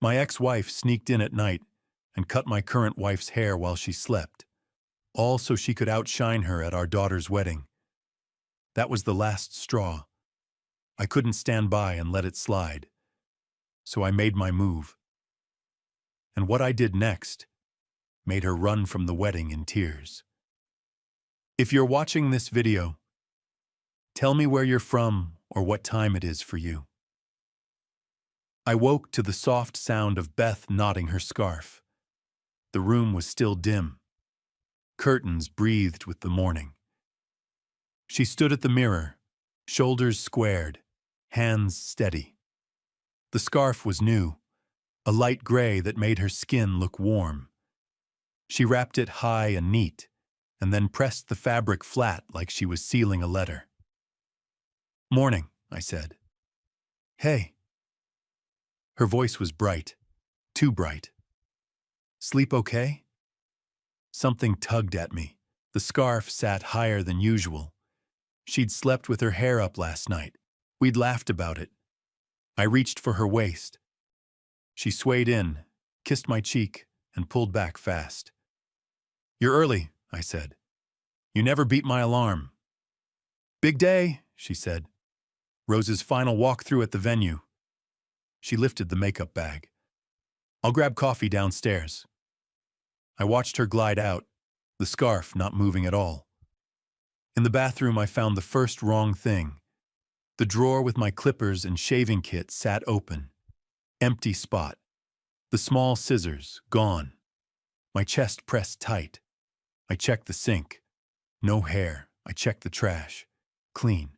My ex-wife sneaked in at night and cut my current wife's hair while she slept, all so she could outshine her at our daughter's wedding. That was the last straw. I couldn't stand by and let it slide. So I made my move. And what I did next made her run from the wedding in tears. If you're watching this video, tell me where you're from or what time it is for you. I woke to the soft sound of Beth knotting her scarf. The room was still dim. Curtains breathed with the morning. She stood at the mirror, shoulders squared, hands steady. The scarf was new, a light gray that made her skin look warm. She wrapped it high and neat, and then pressed the fabric flat like she was sealing a letter. "Morning," I said. "Hey." Her voice was bright, too bright. "Sleep okay?" Something tugged at me. The scarf sat higher than usual. She'd slept with her hair up last night. We'd laughed about it. I reached for her waist. She swayed in, kissed my cheek, and pulled back fast. "You're early," I said. "You never beat my alarm." "Big day," she said. "Rose's final walkthrough at the venue." She lifted the makeup bag. "I'll grab coffee downstairs." I watched her glide out, the scarf not moving at all. In the bathroom, I found the first wrong thing. The drawer with my clippers and shaving kit sat open. Empty spot. The small scissors, gone. My chest pressed tight. I checked the sink. No hair. I checked the trash. Clean.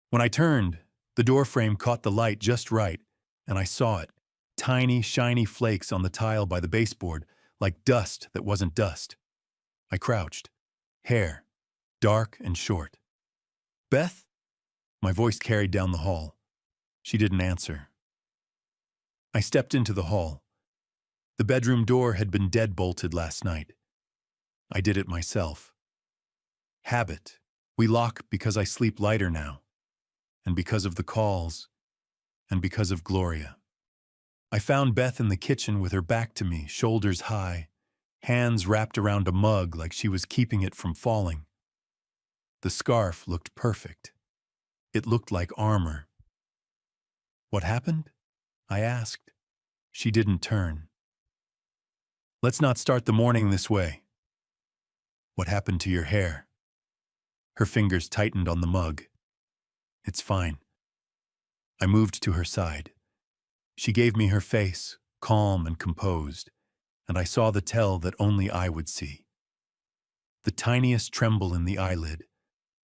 When I turned, the door frame caught the light just right, and I saw it. Tiny, shiny flakes on the tile by the baseboard, like dust that wasn't dust. I crouched. Hair. Dark and short. "Beth?" My voice carried down the hall. She didn't answer. I stepped into the hall. The bedroom door had been dead-bolted last night. I did it myself. Habit. We lock because I sleep lighter now, and because of the calls, and because of Gloria. I found Beth in the kitchen with her back to me, shoulders high, hands wrapped around a mug like she was keeping it from falling. The scarf looked perfect. It looked like armor. "What happened?" I asked. She didn't turn. "Let's not start the morning this way." "What happened to your hair?" Her fingers tightened on the mug. "It's fine." I moved to her side. She gave me her face, calm and composed, and I saw the tell that only I would see. The tiniest tremble in the eyelid,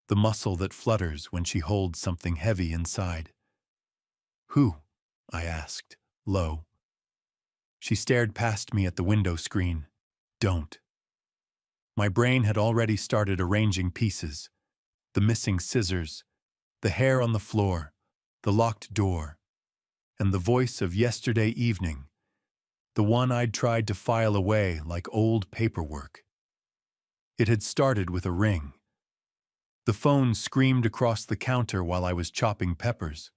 the muscle that flutters when she holds something heavy inside. "Who?" I asked, low. She stared past me at the window screen. "Don't." My brain had already started arranging pieces. The missing scissors, the hair on the floor, the locked door, and the voice of yesterday evening, the one I'd tried to file away like old paperwork. It had started with a ring. The phone screamed across the counter while I was chopping peppers.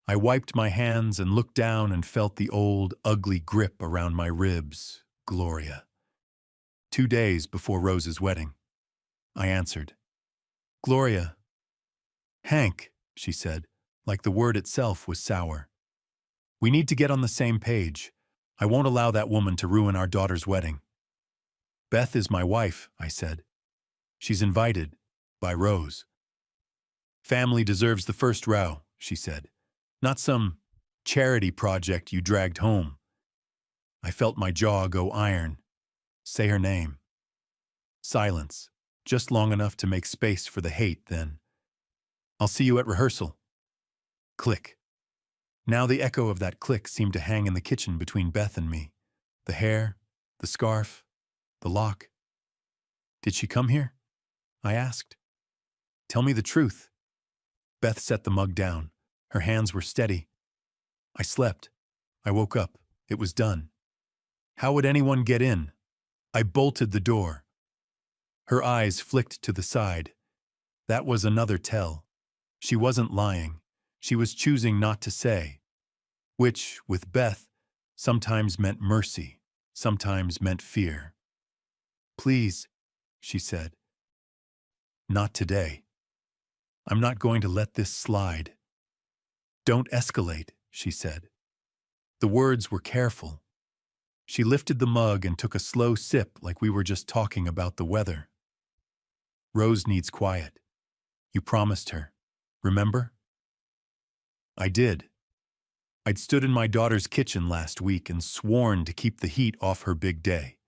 I wiped my hands and looked down and felt the old, ugly grip around my ribs. Gloria. 2 days before Rose's wedding. I answered. "Gloria." "Hank," she said, like the word itself was sour. "We need to get on the same page. I won't allow that woman to ruin our daughter's wedding." "Beth is my wife," I said. "She's invited, by Rose." "Family deserves the first row," she said. "Not some charity project you dragged home." I felt my jaw go iron. Say her name. Silence, just long enough to make space for the hate, then. "I'll see you at rehearsal." Click. Now the echo of that click seemed to hang in the kitchen between Beth and me. The hair, the scarf, the lock. "Did she come here?" I asked. "Tell me the truth." Beth set the mug down. Her hands were steady. "I slept. I woke up. It was done." "How would anyone get in?" "I bolted the door." Her eyes flicked to the side. That was another tell. She wasn't lying. She was choosing not to say. Which, with Beth, sometimes meant mercy, sometimes meant fear. "Please," she said, "not today. I'm not going to let this slide." "Don't escalate," she said. The words were careful. She lifted the mug and took a slow sip like we were just talking about the weather. "Rose needs quiet. You promised her. Remember?" I did. I'd stood in my daughter's kitchen last week and sworn to keep the heat off her big day.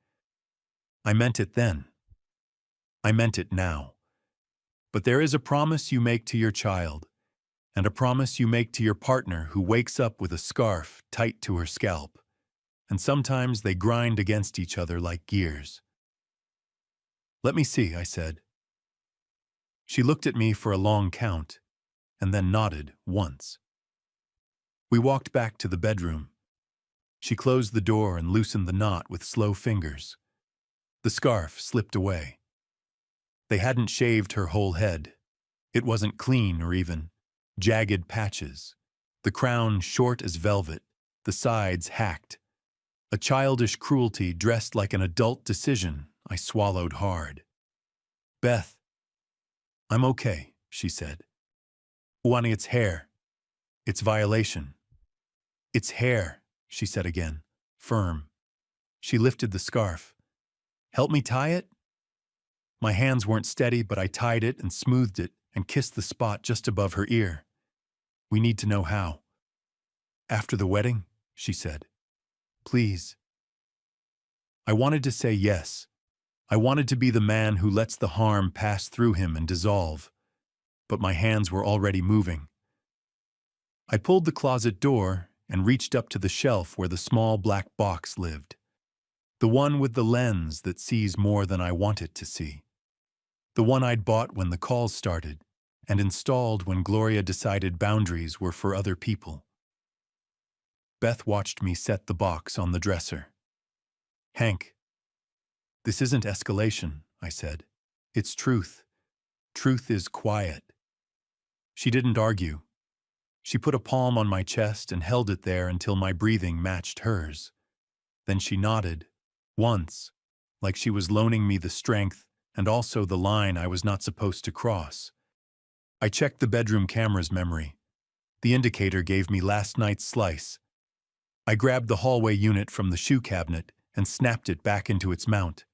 I meant it then. I meant it now. But there is a promise you make to your child, and a promise you make to your partner who wakes up with a scarf tight to her scalp, and sometimes they grind against each other like gears. "Let me see," I said. She looked at me for a long count, and then nodded once. We walked back to the bedroom. She closed the door and loosened the knot with slow fingers. The scarf slipped away. They hadn't shaved her whole head. It wasn't clean or even. Jagged patches. The crown short as velvet, the sides hacked. A childish cruelty dressed like an adult decision. I swallowed hard. "Beth." "I'm okay," she said. "Uani, it's hair. It's violation." "It's hair," she said again, firm. She lifted the scarf. "Help me tie it?" My hands weren't steady, but I tied it and smoothed it and kissed the spot just above her ear. "We need to know how." "After the wedding?" she said. "Please." I wanted to say yes. I wanted to be the man who lets the harm pass through him and dissolve. But my hands were already moving. I pulled the closet door and reached up to the shelf where the small black box lived. The one with the lens that sees more than I want it to see. The one I'd bought when the calls started and installed when Gloria decided boundaries were for other people. Beth watched me set the box on the dresser. "Hank, this isn't escalation," I said. "It's truth. Truth is quiet." She didn't argue. She put a palm on my chest and held it there until my breathing matched hers. Then she nodded, once, like she was loaning me the strength and also the line I was not supposed to cross. I checked the bedroom camera's memory. The indicator gave me last night's slice. I grabbed the hallway unit from the shoe cabinet and snapped it back into its mount.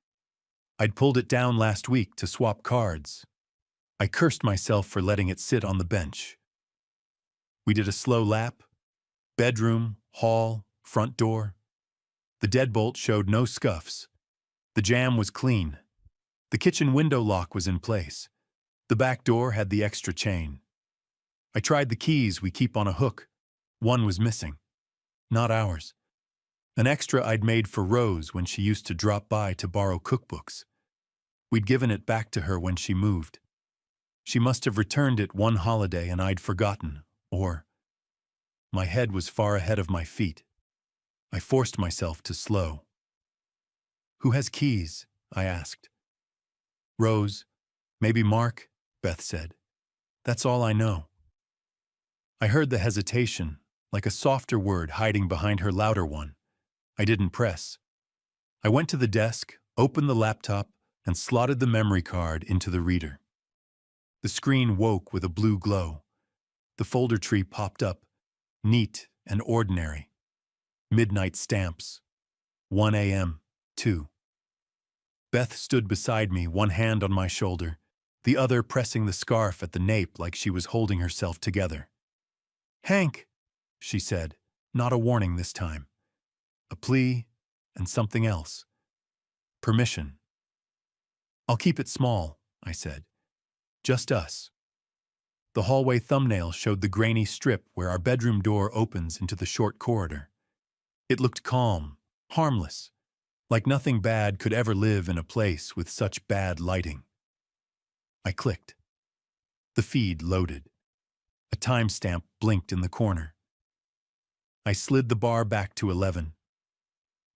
I'd pulled it down last week to swap cards. I cursed myself for letting it sit on the bench. We did a slow lap. Bedroom, hall, front door. The deadbolt showed no scuffs. The jamb was clean. The kitchen window lock was in place. The back door had the extra chain. I tried the keys we keep on a hook. One was missing. Not ours. An extra I'd made for Rose when she used to drop by to borrow cookbooks. We'd given it back to her when she moved. She must have returned it one holiday and I'd forgotten, or... My head was far ahead of my feet. I forced myself to slow. "Who has keys?" I asked. "Rose. Maybe Mark," Beth said. "That's all I know." I heard the hesitation, like a softer word hiding behind her louder one. I didn't press. I went to the desk, opened the laptop, and slotted the memory card into the reader. The screen woke with a blue glow. The folder tree popped up, neat and ordinary. Midnight stamps. 1 a.m., 2. Beth stood beside me, one hand on my shoulder, the other pressing the scarf at the nape like she was holding herself together. "Hank," she said, not a warning this time. A plea and something else. Permission. "I'll keep it small," I said. "Just us." The hallway thumbnail showed the grainy strip where our bedroom door opens into the short corridor. It looked calm, harmless, like nothing bad could ever live in a place with such bad lighting. I clicked. The feed loaded. A timestamp blinked in the corner. I slid the bar back to 11.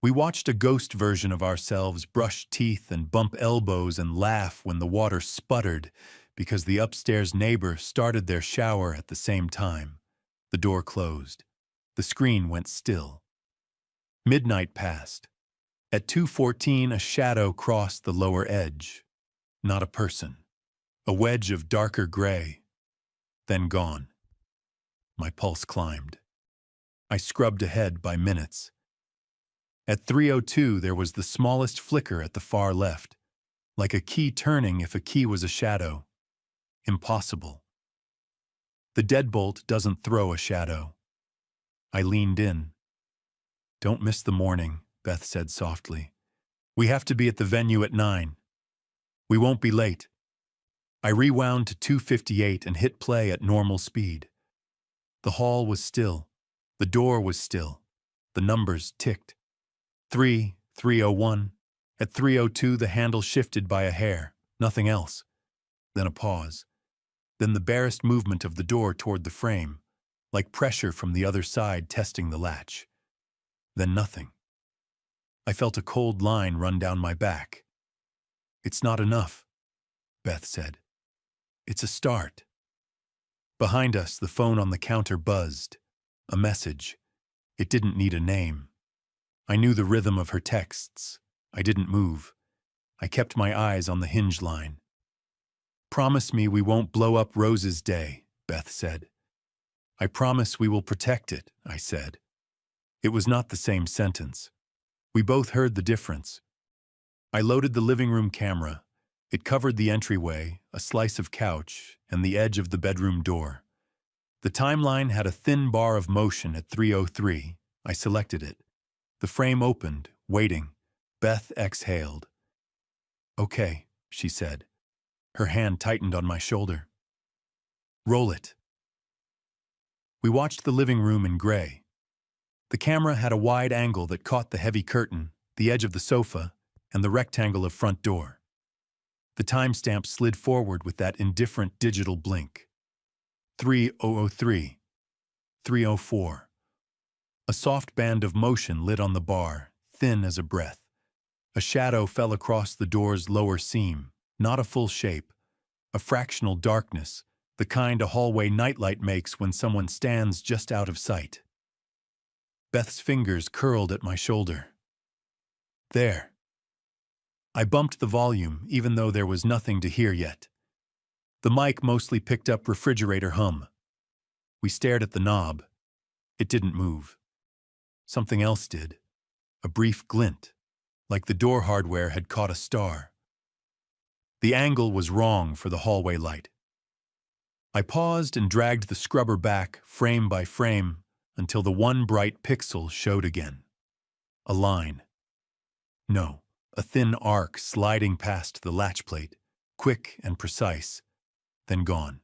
We watched a ghost version of ourselves brush teeth and bump elbows and laugh when the water sputtered because the upstairs neighbor started their shower at the same time. The door closed. The screen went still. Midnight passed. At 2:14, a shadow crossed the lower edge. Not a person. A wedge of darker gray. Then gone. My pulse climbed. I scrubbed ahead by minutes. At 3:02, there was the smallest flicker at the far left, like a key turning if a key was a shadow. Impossible. The deadbolt doesn't throw a shadow. I leaned in. "Don't miss the morning," Beth said softly. "We have to be at the venue at 9. We won't be late." I rewound to 2:58 and hit play at normal speed. The hall was still. The door was still. The numbers ticked. 3:01. At 3:02, the handle shifted by a hair. Nothing else. Then a pause. Then the barest movement of the door toward the frame, like pressure from the other side testing the latch. Then nothing. I felt a cold line run down my back. "It's not enough," Beth said. "It's a start." Behind us, the phone on the counter buzzed. A message. It didn't need a name. I knew the rhythm of her texts. I didn't move. I kept my eyes on the hinge line. "Promise me we won't blow up Rose's day," Beth said. "I promise we will protect it," I said. It was not the same sentence. We both heard the difference. I loaded the living room camera. It covered the entryway, a slice of couch, and the edge of the bedroom door. The timeline had a thin bar of motion at 3:03. I selected it. The frame opened, waiting. Beth exhaled. "Okay," she said. Her hand tightened on my shoulder. "Roll it." We watched the living room in gray. The camera had a wide angle that caught the heavy curtain, the edge of the sofa, and the rectangle of front door. The timestamp slid forward with that indifferent digital blink. 3:003. 3:04. A soft band of motion lit on the bar, thin as a breath. A shadow fell across the door's lower seam, not a full shape, a fractional darkness, the kind a hallway nightlight makes when someone stands just out of sight. Beth's fingers curled at my shoulder. "There." I bumped the volume, even though there was nothing to hear yet. The mic mostly picked up refrigerator hum. We stared at the knob. It didn't move. Something else did. A brief glint, like the door hardware had caught a star. The angle was wrong for the hallway light. I paused and dragged the scrubber back, frame by frame, until the one bright pixel showed again. A line. No, a thin arc sliding past the latch plate, quick and precise, then gone.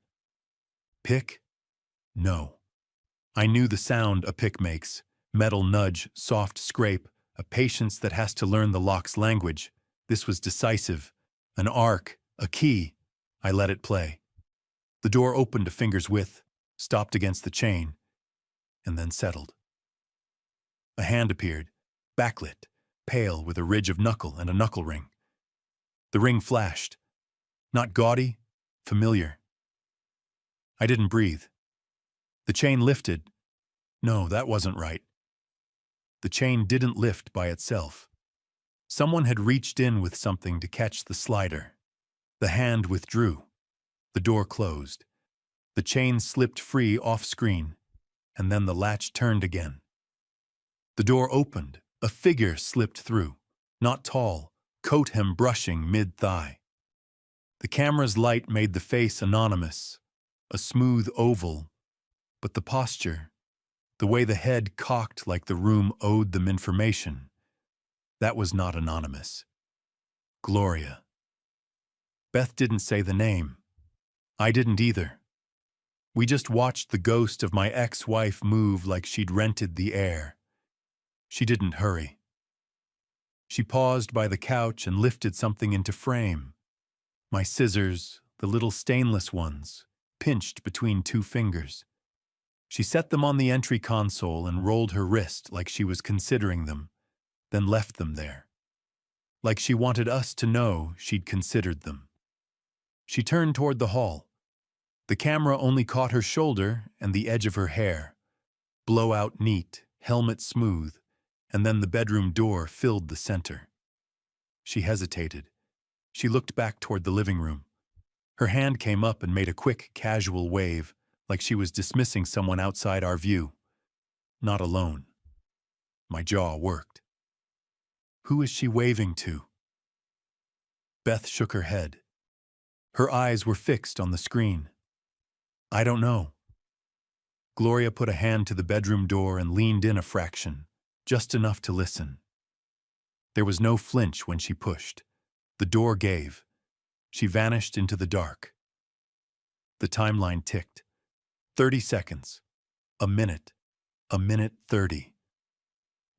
Pick? No. I knew the sound a pick makes. Metal nudge, soft scrape, a patience that has to learn the lock's language. This was decisive. An arc, a key. I let it play. The door opened a finger's width, stopped against the chain, and then settled. A hand appeared, backlit, pale with a ridge of knuckle and a knuckle ring. The ring flashed. Not gaudy, familiar. I didn't breathe. The chain lifted. No, that wasn't right. The chain didn't lift by itself. Someone had reached in with something to catch the slider. The hand withdrew. The door closed. The chain slipped free off-screen, and then the latch turned again. The door opened. A figure slipped through. Not tall, coat hem brushing mid-thigh. The camera's light made the face anonymous, a smooth oval, but the posture, the way the head cocked like the room owed them information, that was not anonymous. Gloria. Beth didn't say the name. I didn't either. We just watched the ghost of my ex-wife move like she'd rented the air. She didn't hurry. She paused by the couch and lifted something into frame. My scissors, the little stainless ones, pinched between two fingers. She set them on the entry console and rolled her wrist like she was considering them, then left them there. Like she wanted us to know she'd considered them. She turned toward the hall. The camera only caught her shoulder and the edge of her hair. Blowout neat, helmet smooth, and then the bedroom door filled the center. She hesitated. She looked back toward the living room. Her hand came up and made a quick, casual wave, like she was dismissing someone outside our view. Not alone. My jaw worked. Who is she waving to? Beth shook her head. Her eyes were fixed on the screen. I don't know. Gloria put a hand to the bedroom door and leaned in a fraction, just enough to listen. There was no flinch when she pushed. The door gave. She vanished into the dark. The timeline ticked. 30 seconds. A minute 30.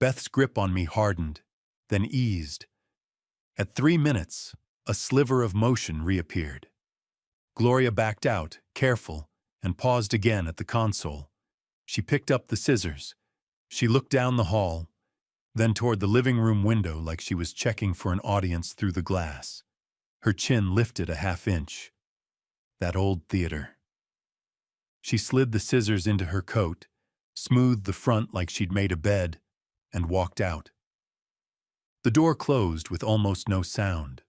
Beth's grip on me hardened, then eased. At 3 minutes, a sliver of motion reappeared. Gloria backed out, careful, and paused again at the console. She picked up the scissors. She looked down the hall, then toward the living room window like she was checking for an audience through the glass. Her chin lifted a half-inch. That old theater. She slid the scissors into her coat, smoothed the front like she'd made a bed, and walked out. The door closed with almost no sound.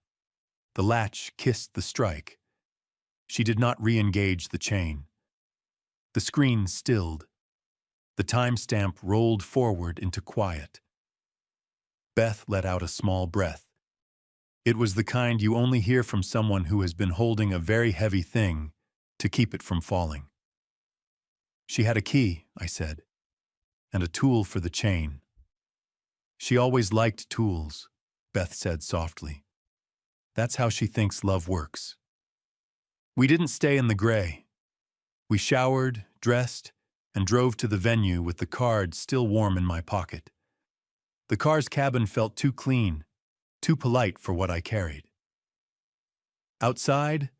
The latch kissed the strike. She did not re-engage the chain. The screen stilled. The timestamp rolled forward into quiet. Beth let out a small breath. It was the kind you only hear from someone who has been holding a very heavy thing to keep it from falling. She had a key, I said, and a tool for the chain. She always liked tools, Beth said softly. That's how she thinks love works. We didn't stay in the gray. We showered, dressed, and drove to the venue with the card still warm in my pocket. The car's cabin felt too clean, too polite for what I carried. Outside,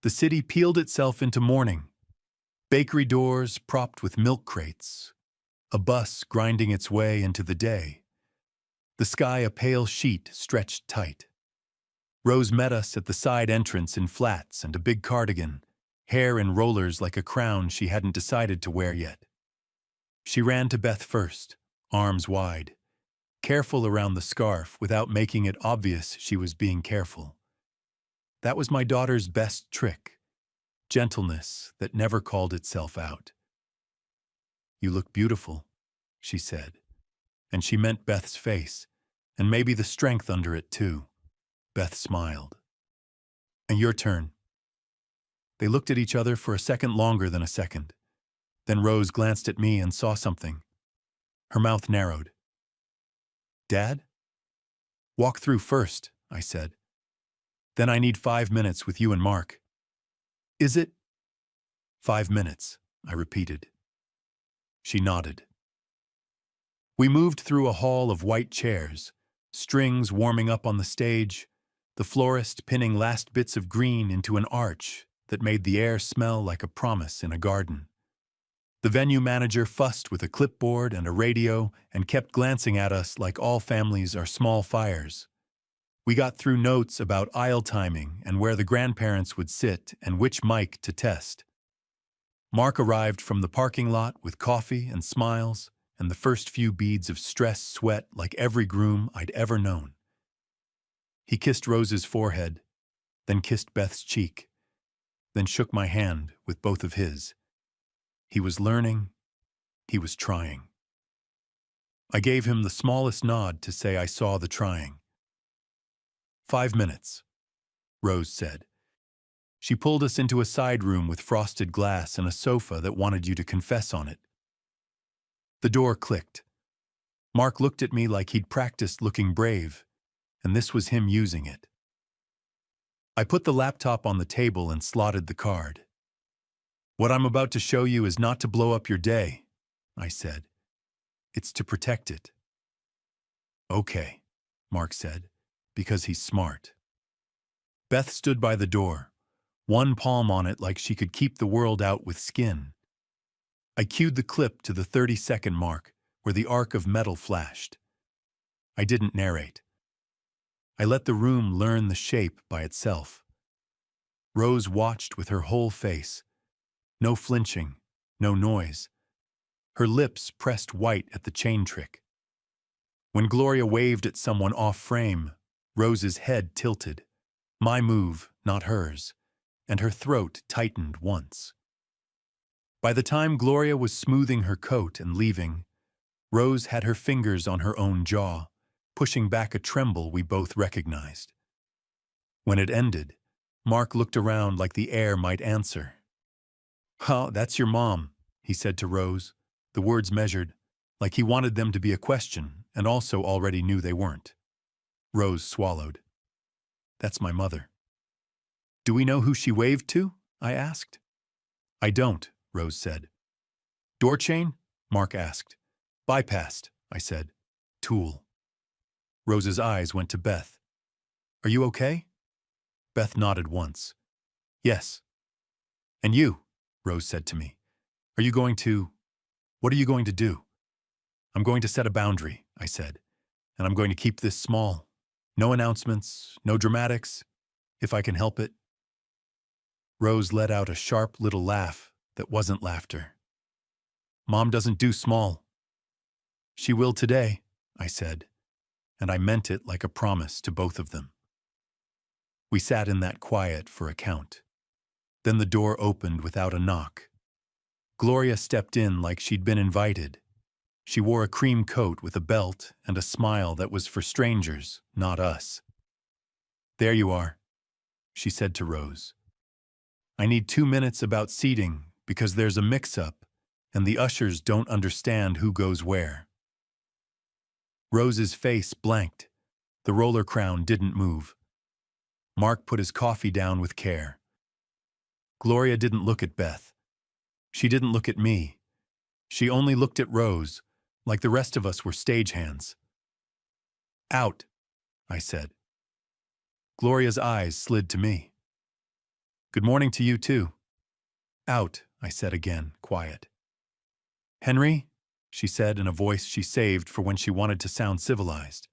the city peeled itself into morning. Bakery doors propped with milk crates. A bus grinding its way into the day. The sky a pale sheet stretched tight. Rose met us at the side entrance in flats and a big cardigan, hair in rollers like a crown she hadn't decided to wear yet. She ran to Beth first, arms wide, careful around the scarf without making it obvious she was being careful. That was my daughter's best trick, gentleness that never called itself out. You look beautiful, she said, and she meant Beth's face, and maybe the strength under it too. Beth smiled. And your turn. They looked at each other for a second longer than a second. Then Rose glanced at me and saw something. Her mouth narrowed. Dad? Walk through first, I said. Then I need 5 minutes with you and Mark. Is it? 5 minutes, I repeated. She nodded. We moved through a hall of white chairs, strings warming up on the stage, the florist pinning last bits of green into an arch that made the air smell like a promise in a garden. The venue manager fussed with a clipboard and a radio and kept glancing at us like all families are small fires. We got through notes about aisle timing and where the grandparents would sit and which mic to test. Mark arrived from the parking lot with coffee and smiles and the first few beads of stress sweat like every groom I'd ever known. He kissed Rose's forehead, then kissed Beth's cheek, then shook my hand with both of his. He was learning, he was trying. I gave him the smallest nod to say I saw the trying. 5 minutes, Rose said. She pulled us into a side room with frosted glass and a sofa that wanted you to confess on it. The door clicked. Mark looked at me like he'd practiced looking brave, and this was him using it. I put the laptop on the table and slotted the card. What I'm about to show you is not to blow up your day, I said. It's to protect it. Okay, Mark said, because he's smart. Beth stood by the door, one palm on it like she could keep the world out with skin. I cued the clip to the 30-second mark where the arc of metal flashed. I didn't narrate. I let the room learn the shape by itself. Rose watched with her whole face. No flinching, no noise. Her lips pressed white at the chain trick. When Gloria waved at someone off frame, Rose's head tilted. My move, not hers, and her throat tightened once. By the time Gloria was smoothing her coat and leaving, Rose had her fingers on her own jaw, pushing back a tremble we both recognized. When it ended, Mark looked around like the air might answer. "Huh, that's your mom," he said to Rose, the words measured, like he wanted them to be a question and also already knew they weren't. Rose swallowed. "That's my mother." "Do we know who she waved to?" I asked. "I don't," Rose said. "Door chain?" Mark asked. "Bypassed," I said. "Tool." Rose's eyes went to Beth. "Are you okay?" Beth nodded once. "Yes." "And you," Rose said to me. What are you going to do?" "I'm going to set a boundary," I said. "And I'm going to keep this small. No announcements, no dramatics, if I can help it." Rose let out a sharp little laugh that wasn't laughter. "Mom doesn't do small." "She will today," I said, and I meant it like a promise to both of them. We sat in that quiet for a count. Then the door opened without a knock. Gloria stepped in like she'd been invited. She wore a cream coat with a belt and a smile that was for strangers, not us. "There you are," she said to Rose. "I need 2 minutes about seating because there's a mix-up and the ushers don't understand who goes where." Rose's face blanked. The roller crown didn't move. Mark put his coffee down with care. Gloria didn't look at Beth. She didn't look at me. She only looked at Rose, like the rest of us were stagehands. "Out," I said. Gloria's eyes slid to me. "Good morning to you, too." "Out," I said again, quiet. "Henry," she said in a voice she saved for when she wanted to sound civilized.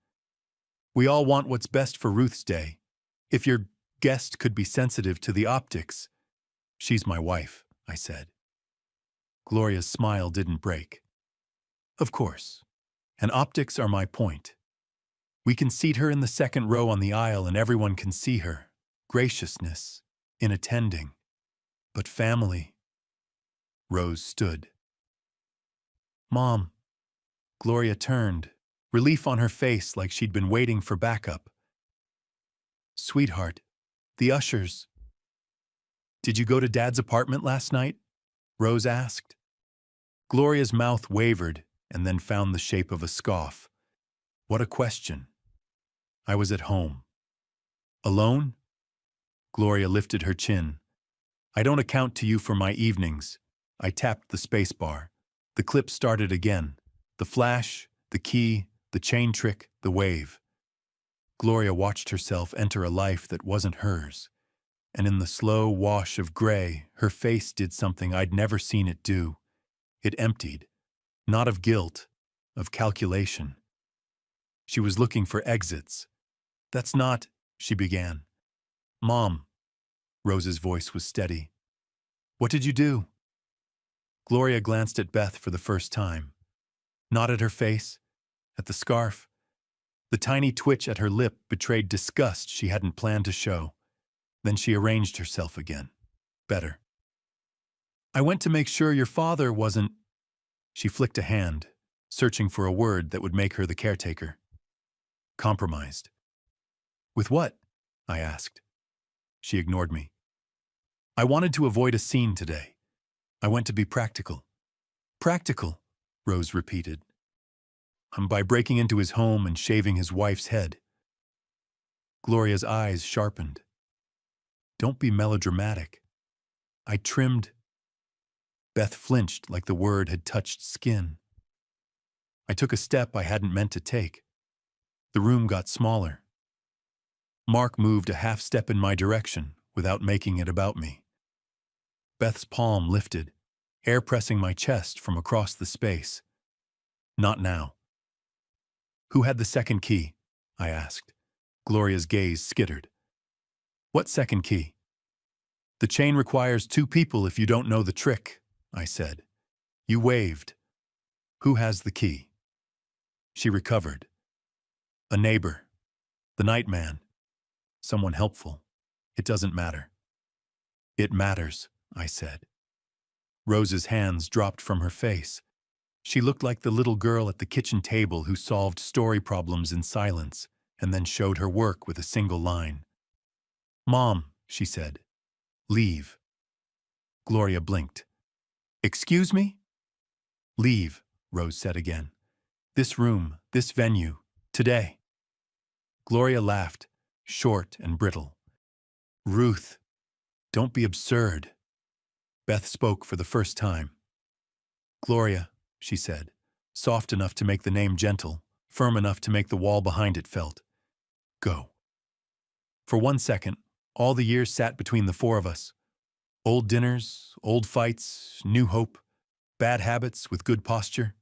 "We all want what's best for Ruth's day. If your guest could be sensitive to the optics." "She's my wife," I said. Gloria's smile didn't break. "Of course. And optics are my point. We can seat her in the second row on the aisle and everyone can see her. Graciousness in attending. But family." Rose stood. "Mom." Gloria turned, relief on her face like she'd been waiting for backup. "Sweetheart, the ushers." "Did you go to Dad's apartment last night?" Rose asked. Gloria's mouth wavered and then found the shape of a scoff. What a question. I was at home. "Alone?" Gloria lifted her chin. "I don't account to you for my evenings." I tapped the space bar. The clip started again. The flash, the key, the chain trick, the wave. Gloria watched herself enter a life that wasn't hers. And in the slow wash of gray, her face did something I'd never seen it do. It emptied. Not of guilt, of calculation. She was looking for exits. "That's not," she began. "Mom." Rose's voice was steady. "What did you do?" Gloria glanced at Beth for the first time. Not at her face, at the scarf. The tiny twitch at her lip betrayed disgust she hadn't planned to show. Then she arranged herself again. Better. "I went to make sure your father wasn't—" She flicked a hand, searching for a word that would make her the caretaker. "Compromised." "With what?" I asked. She ignored me. "I wanted to avoid a scene today. I went to be practical." "Practical," Rose repeated. "By breaking into his home and shaving his wife's head." Gloria's eyes sharpened. "Don't be melodramatic." "I trimmed—" Beth flinched like the word had touched skin. I took a step I hadn't meant to take. The room got smaller. Mark moved a half step in my direction without making it about me. Beth's palm lifted, air pressing my chest from across the space. "Not now." "Who had the second key?" I asked. Gloria's gaze skittered. "What second key?" "The chain requires 2 people if you don't know the trick," I said. "You waved. Who has the key?" She recovered. A neighbor. The night man. Someone helpful. It doesn't matter. It matters, I said. Rose's hands dropped from her face. She looked like the little girl at the kitchen table who solved story problems in silence and then showed her work with a single line. Mom, she said. Leave. Gloria blinked. Excuse me? Leave, Rose said again. This room, this venue, today. Gloria laughed, short and brittle. Ruth, don't be absurd. Beth spoke for the first time. Gloria, she said, soft enough to make the name gentle, firm enough to make the wall behind it felt. Go. For 1 second, all the years sat between the four of us. Old dinners, old fights, new hope, bad habits with good posture.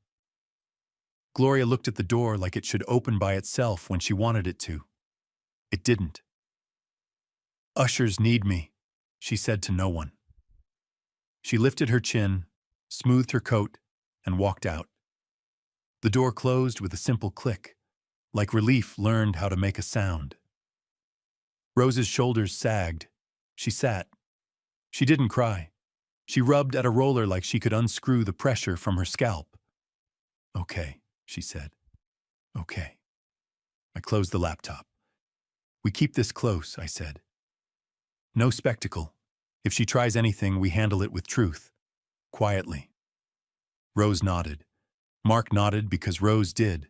Gloria looked at the door like it should open by itself when she wanted it to. It didn't. Ushers need me, she said to no one. She lifted her chin, smoothed her coat, and walked out. The door closed with a simple click, like relief learned how to make a sound. Rose's shoulders sagged. She sat. She didn't cry. She rubbed at a roller like she could unscrew the pressure from her scalp. Okay, she said. Okay. I closed the laptop. We keep this close, I said. No spectacle. If she tries anything, we handle it with truth. Quietly. Rose nodded. Mark nodded because Rose did.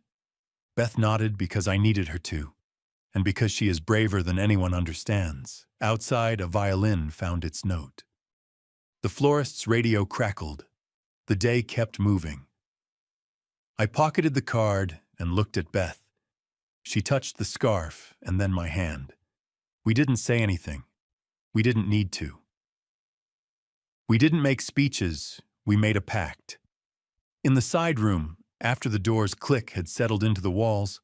Beth nodded because I needed her to. And because she is braver than anyone understands. Outside, a violin found its note. The florist's radio crackled. The day kept moving. I pocketed the card and looked at Beth. She touched the scarf and then my hand. We didn't say anything. We didn't need to. We didn't make speeches. We made a pact. In the side room, after the door's click had settled into the walls,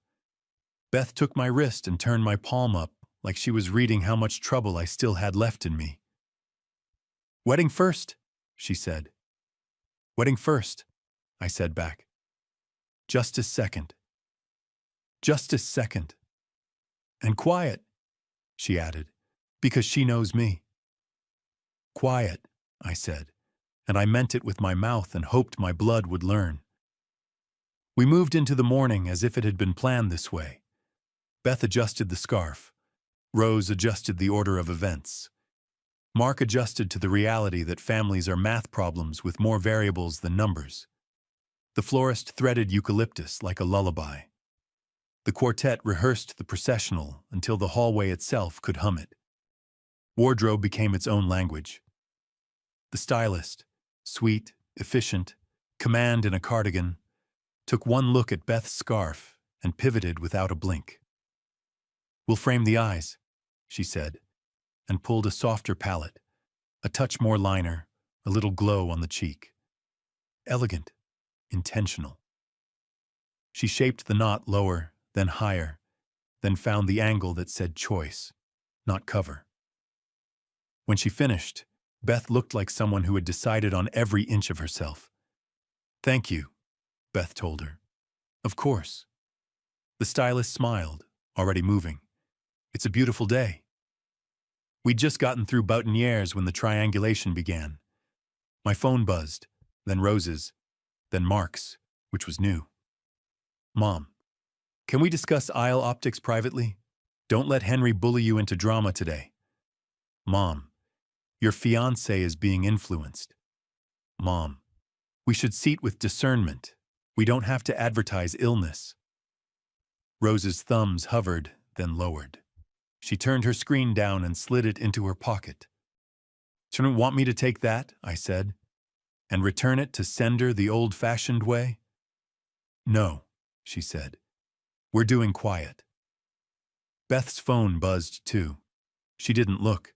Beth took my wrist and turned my palm up like she was reading how much trouble I still had left in me. Wedding first, she said. Wedding first, I said back. Justice second. Justice second. And quiet, she added, because she knows me. Quiet, I said, and I meant it with my mouth and hoped my blood would learn. We moved into the morning as if it had been planned this way. Beth adjusted the scarf. Rose adjusted the order of events. Mark adjusted to the reality that families are math problems with more variables than numbers. The florist threaded eucalyptus like a lullaby. The quartet rehearsed the processional until the hallway itself could hum it. Wardrobe became its own language. The stylist, sweet, efficient, command in a cardigan, took one look at Beth's scarf and pivoted without a blink. We'll frame the eyes, she said, and pulled a softer palette, a touch more liner, a little glow on the cheek. Elegant, intentional. She shaped the knot lower, then higher, then found the angle that said choice, not cover. When she finished, Beth looked like someone who had decided on every inch of herself. Thank you, Beth told her. Of course. The stylist smiled, already moving. It's a beautiful day. We'd just gotten through Boutonnieres when the triangulation began. My phone buzzed, then Rose's, then Mark's, which was new. Mom, can we discuss aisle optics privately? Don't let Henry bully you into drama today. Mom, your fiancé is being influenced. Mom, we should seat with discernment. We don't have to advertise illness. Rose's thumbs hovered, then lowered. She turned her screen down and slid it into her pocket. Shouldn't want me to take that, I said, and return it to sender the old-fashioned way? No, she said. We're doing quiet. Beth's phone buzzed too. She didn't look.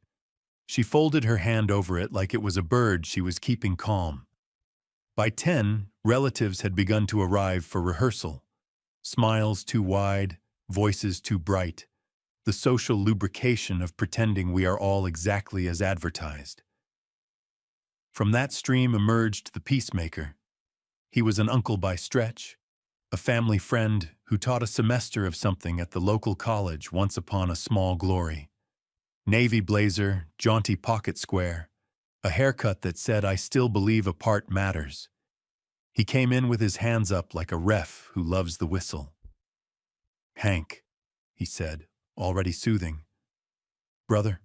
She folded her hand over it like it was a bird she was keeping calm. By 10, relatives had begun to arrive for rehearsal. Smiles too wide, voices too bright. The social lubrication of pretending we are all exactly as advertised. From that stream emerged the peacemaker. He was an uncle by stretch, A family friend who taught a semester of something at the local college once upon a small glory. Navy blazer, jaunty pocket square, a haircut that said I still believe a part matters. He came in with his hands up like a ref who loves the whistle. "Hank," he said, already soothing. "Brother?"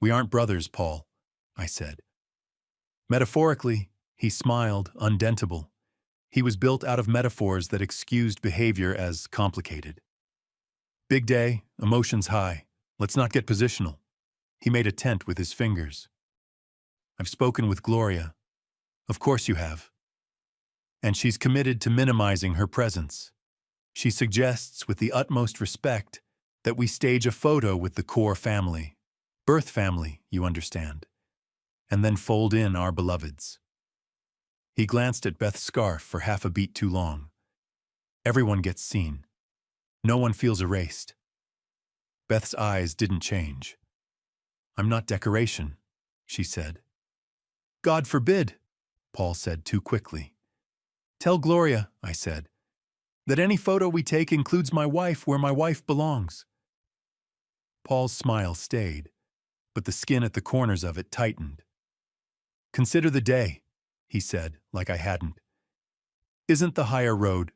"We aren't brothers, Paul," I said. Metaphorically, he smiled, undentable. He was built out of metaphors that excused behavior as complicated. "Big day, emotions high. Let's not get positional." He made a tent with his fingers. "I've spoken with Gloria." "Of course you have." "And she's committed to minimizing her presence. She suggests with the utmost respect that we stage a photo with the core family. Birth family, you understand. And then fold in our beloveds." He glanced at Beth's scarf for half a beat too long. "Everyone gets seen. No one feels erased." Beth's eyes didn't change. "I'm not decoration," she said. "God forbid," Paul said too quickly. "Tell Gloria," I said, "that any photo we take includes my wife where my wife belongs." Paul's smile stayed, but the skin at the corners of it tightened. "Consider the day," he said, like I hadn't. "Isn't the higher road?"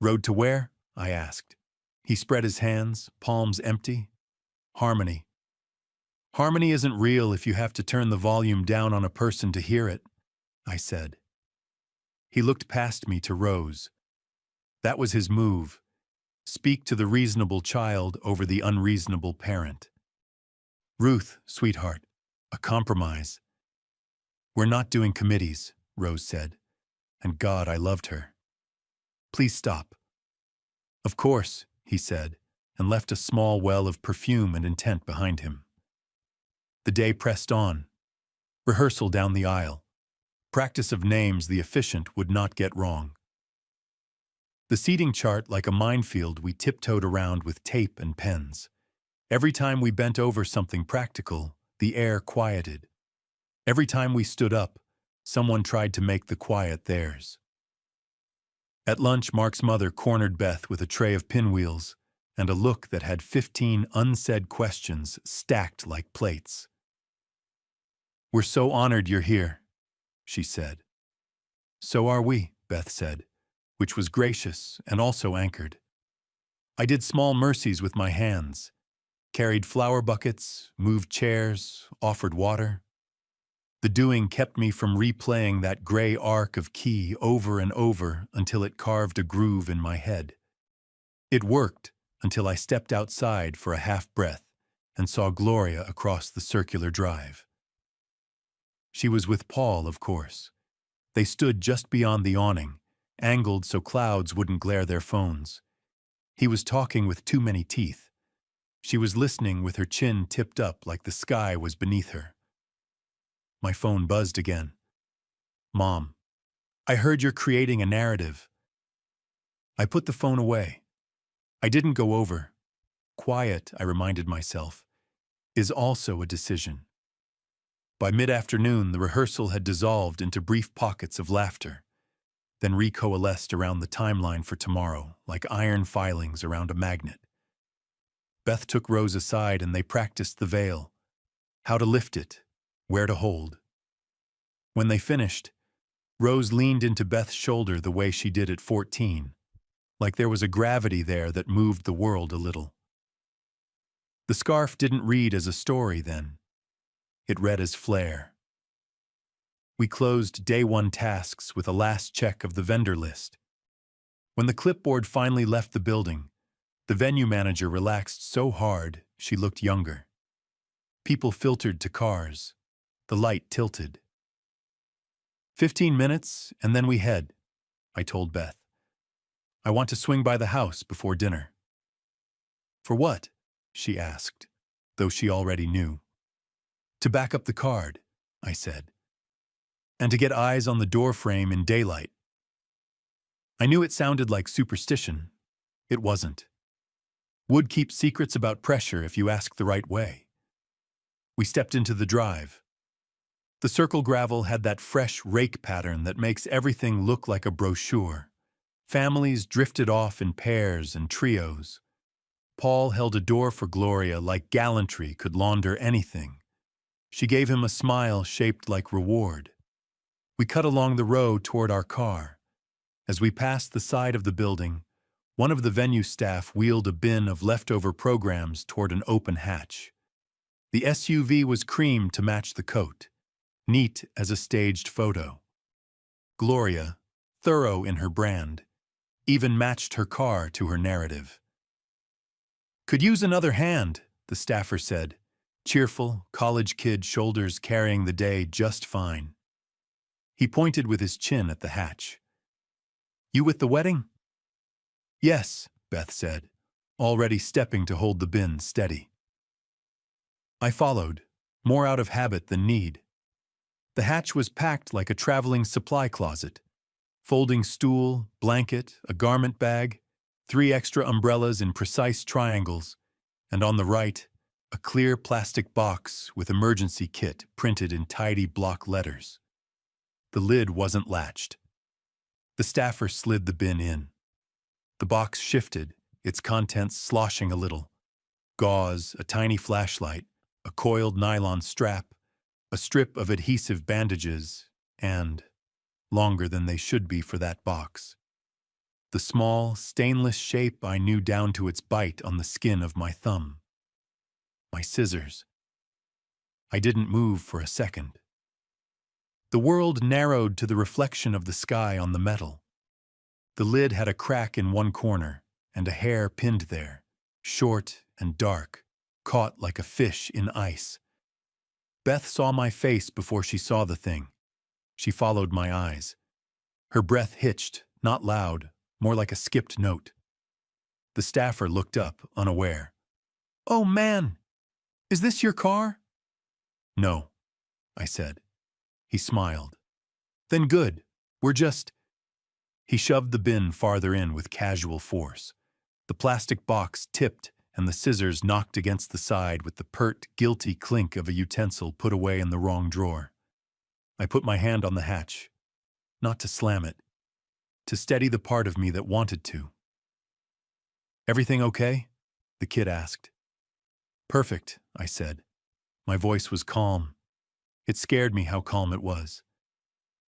"Road to where?" I asked. He spread his hands, palms empty. "Harmony." "Harmony isn't real if you have to turn the volume down on a person to hear it," I said. He looked past me to Rose. That was his move. Speak to the reasonable child over the unreasonable parent. "Ruth, sweetheart, a compromise." "We're not doing committees," Rose said. And God, I loved her. "Please stop." "Of course," he said, and left a small well of perfume and intent behind him. The day pressed on. Rehearsal down the aisle. Practice of names the efficient would not get wrong. The seating chart like a minefield we tiptoed around with tape and pens. Every time we bent over something practical, the air quieted. Every time we stood up, someone tried to make the quiet theirs. At lunch, Mark's mother cornered Beth with a tray of pinwheels and a look that had 15 unsaid questions stacked like plates. "We're so honored you're here," she said. "So are we," Beth said, which was gracious and also anchored. I did small mercies with my hands, carried flower buckets, moved chairs, offered water. The doing kept me from replaying that gray arc of key over and over until it carved a groove in my head. It worked until I stepped outside for a half-breath and saw Gloria across the circular drive. She was with Paul, of course. They stood just beyond the awning, angled so clouds wouldn't glare their phones. He was talking with too many teeth. She was listening with her chin tipped up like the sky was beneath her. My phone buzzed again. "Mom, I heard you're creating a narrative." I put the phone away. I didn't go over. Quiet, I reminded myself, is also a decision. By mid-afternoon, the rehearsal had dissolved into brief pockets of laughter, then recoalesced around the timeline for tomorrow, like iron filings around a magnet. Beth took Rose aside and they practiced the veil, how to lift it, where to hold. When they finished, Rose leaned into Beth's shoulder the way she did at 14, like there was a gravity there that moved the world a little. The scarf didn't read as a story then. It read as flair. We closed day one tasks with a last check of the vendor list. When the clipboard finally left the building, the venue manager relaxed so hard she looked younger. People filtered to cars. The light tilted. 15 minutes, and then we head, I told Beth. I want to swing by the house before dinner. For what? She asked, though she already knew. To back up the card, I said. And to get eyes on the doorframe in daylight. I knew it sounded like superstition. It wasn't. Wood keeps secrets about pressure if you ask the right way. We stepped into the drive. The circle gravel had that fresh rake pattern that makes everything look like a brochure. Families drifted off in pairs and trios. Paul held a door for Gloria like gallantry could launder anything. She gave him a smile shaped like reward. We cut along the road toward our car. As we passed the side of the building, one of the venue staff wheeled a bin of leftover programs toward an open hatch. The SUV was cream to match the coat, neat as a staged photo. Gloria, thorough in her brand, even matched her car to her narrative. "Could use another hand," the staffer said, cheerful, college kid shoulders carrying the day just fine. He pointed with his chin at the hatch. "You with the wedding?" "Yes," Beth said, already stepping to hold the bin steady. I followed, more out of habit than need. The hatch was packed like a traveling supply closet. Folding stool, blanket, a garment bag, 3 extra umbrellas in precise triangles, and on the right, a clear plastic box with emergency kit printed in tidy block letters. The lid wasn't latched. The staffer slid the bin in. The box shifted, its contents sloshing a little. Gauze, a tiny flashlight, a coiled nylon strap, a strip of adhesive bandages, and, longer than they should be for that box, the small, stainless shape I knew down to its bite on the skin of my thumb. My scissors. I didn't move for a second. The world narrowed to the reflection of the sky on the metal. The lid had a crack in one corner, and a hair pinned there, short and dark, caught like a fish in ice. Beth saw my face before she saw the thing. She followed my eyes. Her breath hitched, not loud, more like a skipped note. The staffer looked up, unaware. "Oh, man! Is this your car?" "No," I said. He smiled. "Then good. We're just—" He shoved the bin farther in with casual force. The plastic box tipped and the scissors knocked against the side with the pert, guilty clink of a utensil put away in the wrong drawer. I put my hand on the hatch, not to slam it, to steady the part of me that wanted to. "Everything okay?" the kid asked. "Perfect," I said. My voice was calm. It scared me how calm it was.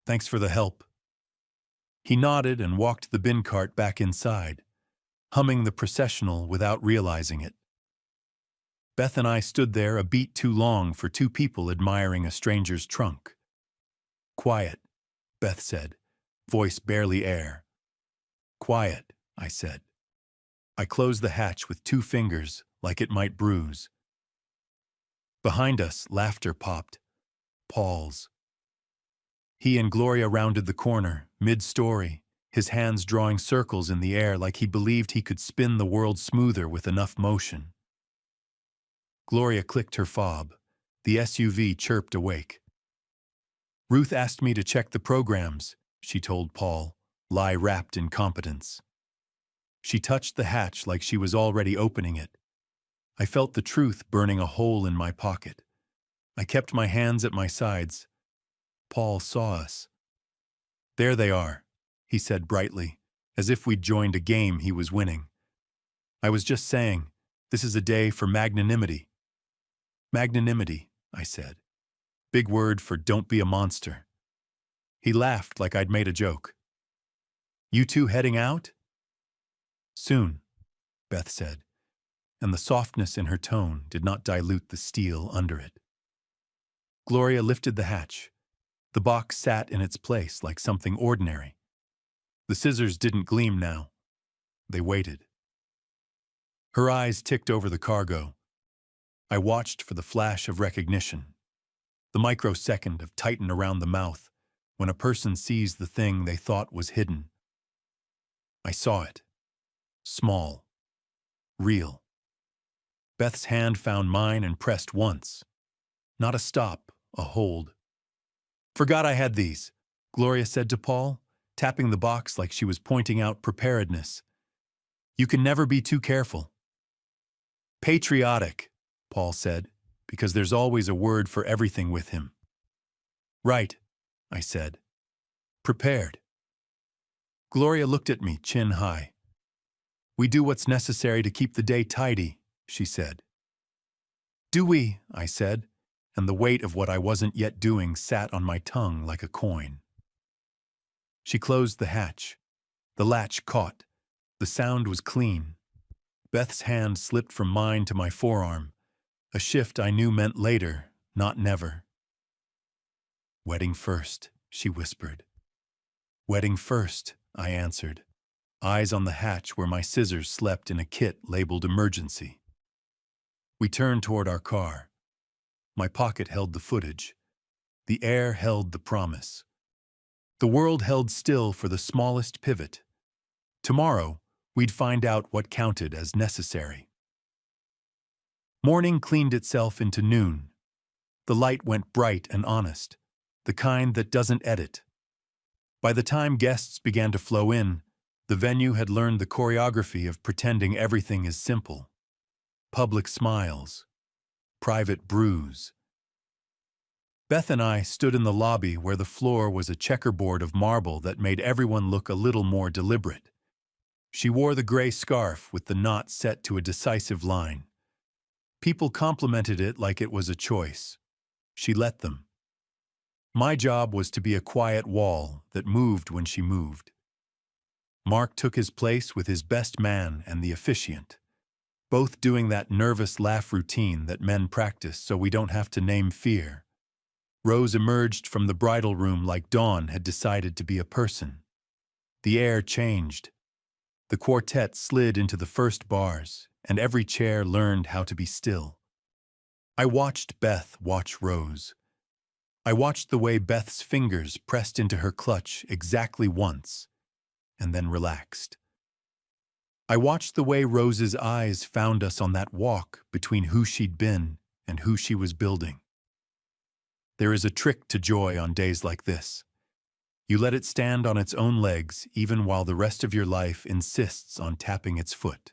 "Thanks for the help." He nodded and walked the bin cart back inside, humming the processional without realizing it. Beth and I stood there a beat too long for 2 people admiring a stranger's trunk. "Quiet," Beth said, voice barely air. "Quiet," I said. I closed the hatch with 2 fingers, like it might bruise. Behind us, laughter popped. Paul's. He and Gloria rounded the corner, mid-story, his hands drawing circles in the air like he believed he could spin the world smoother with enough motion. Gloria clicked her fob. The SUV chirped awake. "Ruth asked me to check the programs," she told Paul, lie wrapped in competence. She touched the hatch like she was already opening it. I felt the truth burning a hole in my pocket. I kept my hands at my sides. Paul saw us. "There they are," he said brightly, as if we'd joined a game he was winning. "I was just saying, this is a day for magnanimity." "Magnanimity," I said. Big word for don't be a monster. He laughed like I'd made a joke. "You 2 heading out?" "Soon," Beth said, and the softness in her tone did not dilute the steel under it. Gloria lifted the hatch. The box sat in its place like something ordinary. The scissors didn't gleam now. They waited. Her eyes ticked over the cargo. I watched for the flash of recognition, the microsecond of tighten around the mouth when a person sees the thing they thought was hidden. I saw it. Small. Real. Beth's hand found mine and pressed once. Not a stop, a hold. "Forgot I had these," Gloria said to Paul, tapping the box like she was pointing out preparedness. "You can never be too careful." "Patriotic," Paul said, because there's always a word for everything with him. "Right," I said. "Prepared." Gloria looked at me, chin high. "We do what's necessary to keep the day tidy," she said. "Do we?" I said, and the weight of what I wasn't yet doing sat on my tongue like a coin. She closed the hatch. The latch caught. The sound was clean. Beth's hand slipped from mine to my forearm, a shift I knew meant later, not never. "Wedding first," she whispered. "Wedding first," I answered, eyes on the hatch where my scissors slept in a kit labeled emergency. We turned toward our car. My pocket held the footage. The air held the promise. The world held still for the smallest pivot. Tomorrow, we'd find out what counted as necessary. Morning cleaned itself into noon. The light went bright and honest, the kind that doesn't edit. By the time guests began to flow in, the venue had learned the choreography of pretending everything is simple. Public smiles. Private brews. Beth and I stood in the lobby where the floor was a checkerboard of marble that made everyone look a little more deliberate. She wore the gray scarf with the knot set to a decisive line. People complimented it like it was a choice. She let them. My job was to be a quiet wall that moved when she moved. Mark took his place with his best man and the officiant, both doing that nervous laugh routine that men practice so we don't have to name fear. Rose emerged from the bridal room like dawn had decided to be a person. The air changed. The quartet slid into the first bars, and every chair learned how to be still. I watched Beth watch Rose. I watched the way Beth's fingers pressed into her clutch exactly once, and then relaxed. I watched the way Rose's eyes found us on that walk between who she'd been and who she was building. There is a trick to joy on days like this. You let it stand on its own legs even while the rest of your life insists on tapping its foot.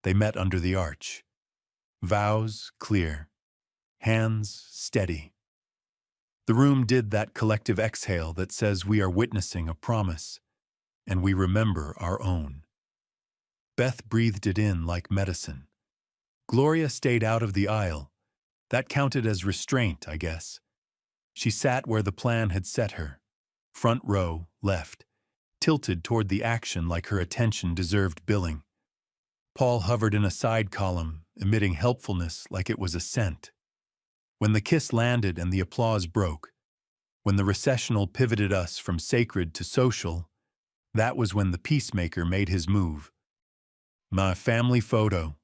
They met under the arch. Vows clear. Hands steady. The room did that collective exhale that says we are witnessing a promise, and we remember our own. Beth breathed it in like medicine. Gloria stayed out of the aisle. That counted as restraint, I guess. She sat where the plan had set her. Front row, left, tilted toward the action like her attention deserved billing. Paul hovered in a side column, emitting helpfulness like it was a scent. When the kiss landed and the applause broke, when the recessional pivoted us from sacred to social, that was when the peacemaker made his move. "My family photo,"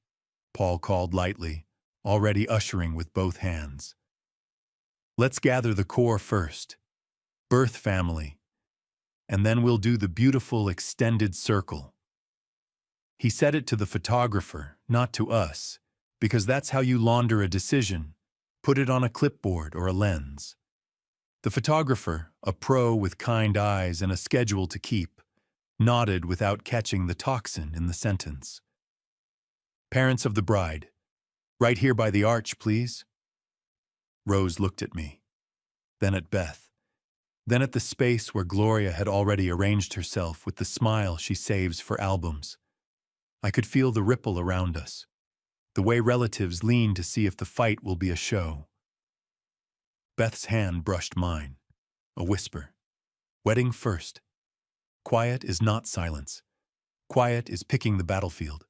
Paul called lightly, already ushering with both hands. "Let's gather the core first. Birth family. And then we'll do the beautiful extended circle." He said it to the photographer, not to us, because that's how you launder a decision. Put it on a clipboard or a lens. The photographer, a pro with kind eyes and a schedule to keep, nodded without catching the toxin in the sentence. "Parents of the bride. Right here by the arch, please." Rose looked at me, then at Beth, then at the space where Gloria had already arranged herself with the smile she saves for albums. I could feel the ripple around us, the way relatives lean to see if the fight will be a show. Beth's hand brushed mine, a whisper. "Wedding first. Quiet is not silence. Quiet is picking the battlefield."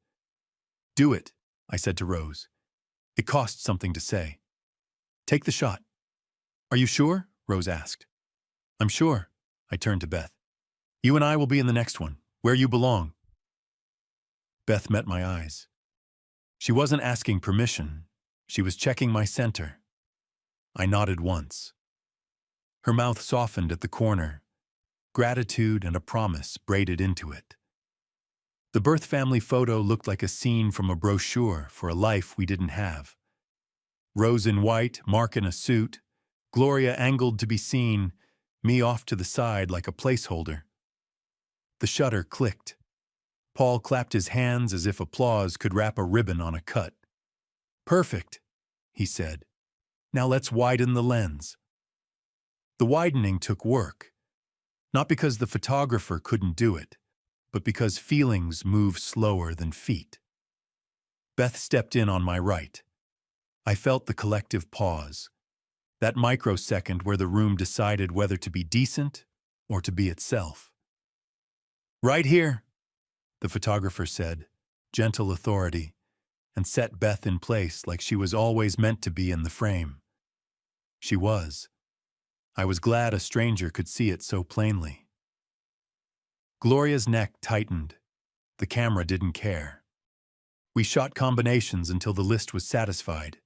"Do it," I said to Rose. It cost something to say. "Take the shot." "Are you sure?" Rose asked. "I'm sure." I turned to Beth. "You and I will be in the next one, where you belong." Beth met my eyes. She wasn't asking permission. She was checking my center. I nodded once. Her mouth softened at the corner, gratitude and a promise braided into it. The birth family photo looked like a scene from a brochure for a life we didn't have. Rose in white, Mark in a suit, Gloria angled to be seen, me off to the side like a placeholder. The shutter clicked. Paul clapped his hands as if applause could wrap a ribbon on a cut. "Perfect," he said. "Now let's widen the lens." The widening took work. Not because the photographer couldn't do it, but because feelings move slower than feet. Beth stepped in on my right. I felt the collective pause, that microsecond where the room decided whether to be decent or to be itself. "Right here," the photographer said, gentle authority, and set Beth in place like she was always meant to be in the frame. She was. I was glad a stranger could see it so plainly. Gloria's neck tightened. The camera didn't care. We shot combinations until the list was satisfied.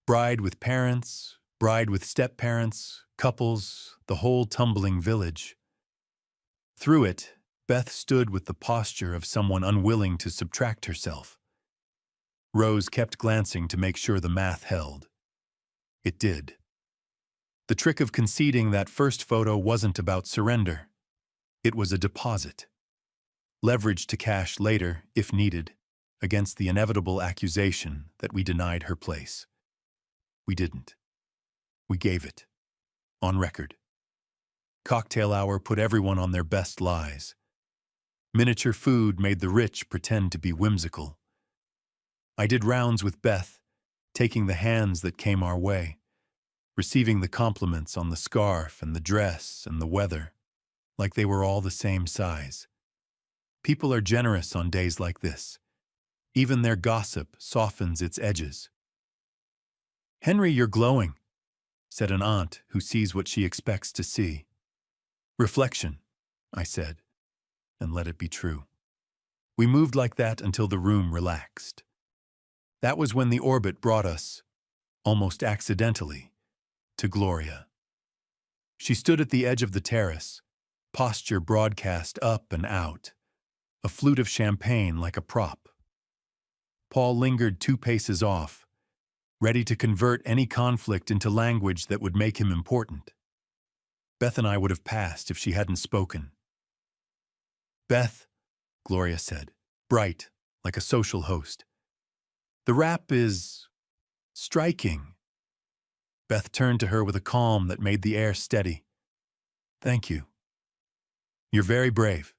Bride with parents, bride with step-parents, couples, the whole tumbling village. Through it, Beth stood with the posture of someone unwilling to subtract herself. Rose kept glancing to make sure the math held. It did. The trick of conceding that first photo wasn't about surrender. It was a deposit. Leverage to cash later, if needed, against the inevitable accusation that we denied her place. We didn't. We gave it. On record. Cocktail hour put everyone on their best lies. Miniature food made the rich pretend to be whimsical. I did rounds with Beth, taking the hands that came our way, receiving the compliments on the scarf and the dress and the weather, like they were all the same size. People are generous on days like this. Even their gossip softens its edges. "Henry, you're glowing," said an aunt who sees what she expects to see. "Reflection," I said, and let it be true. We moved like that until the room relaxed. That was when the orbit brought us, almost accidentally, to Gloria. She stood at the edge of the terrace, posture broadcast up and out, a flute of champagne like a prop. Paul lingered 2 paces off, ready to convert any conflict into language that would make him important. Beth and I would have passed if she hadn't spoken. "Beth," Gloria said, bright, like a social host. "The rap is striking." Beth turned to her with a calm that made the air steady. "Thank you." "You're very brave,"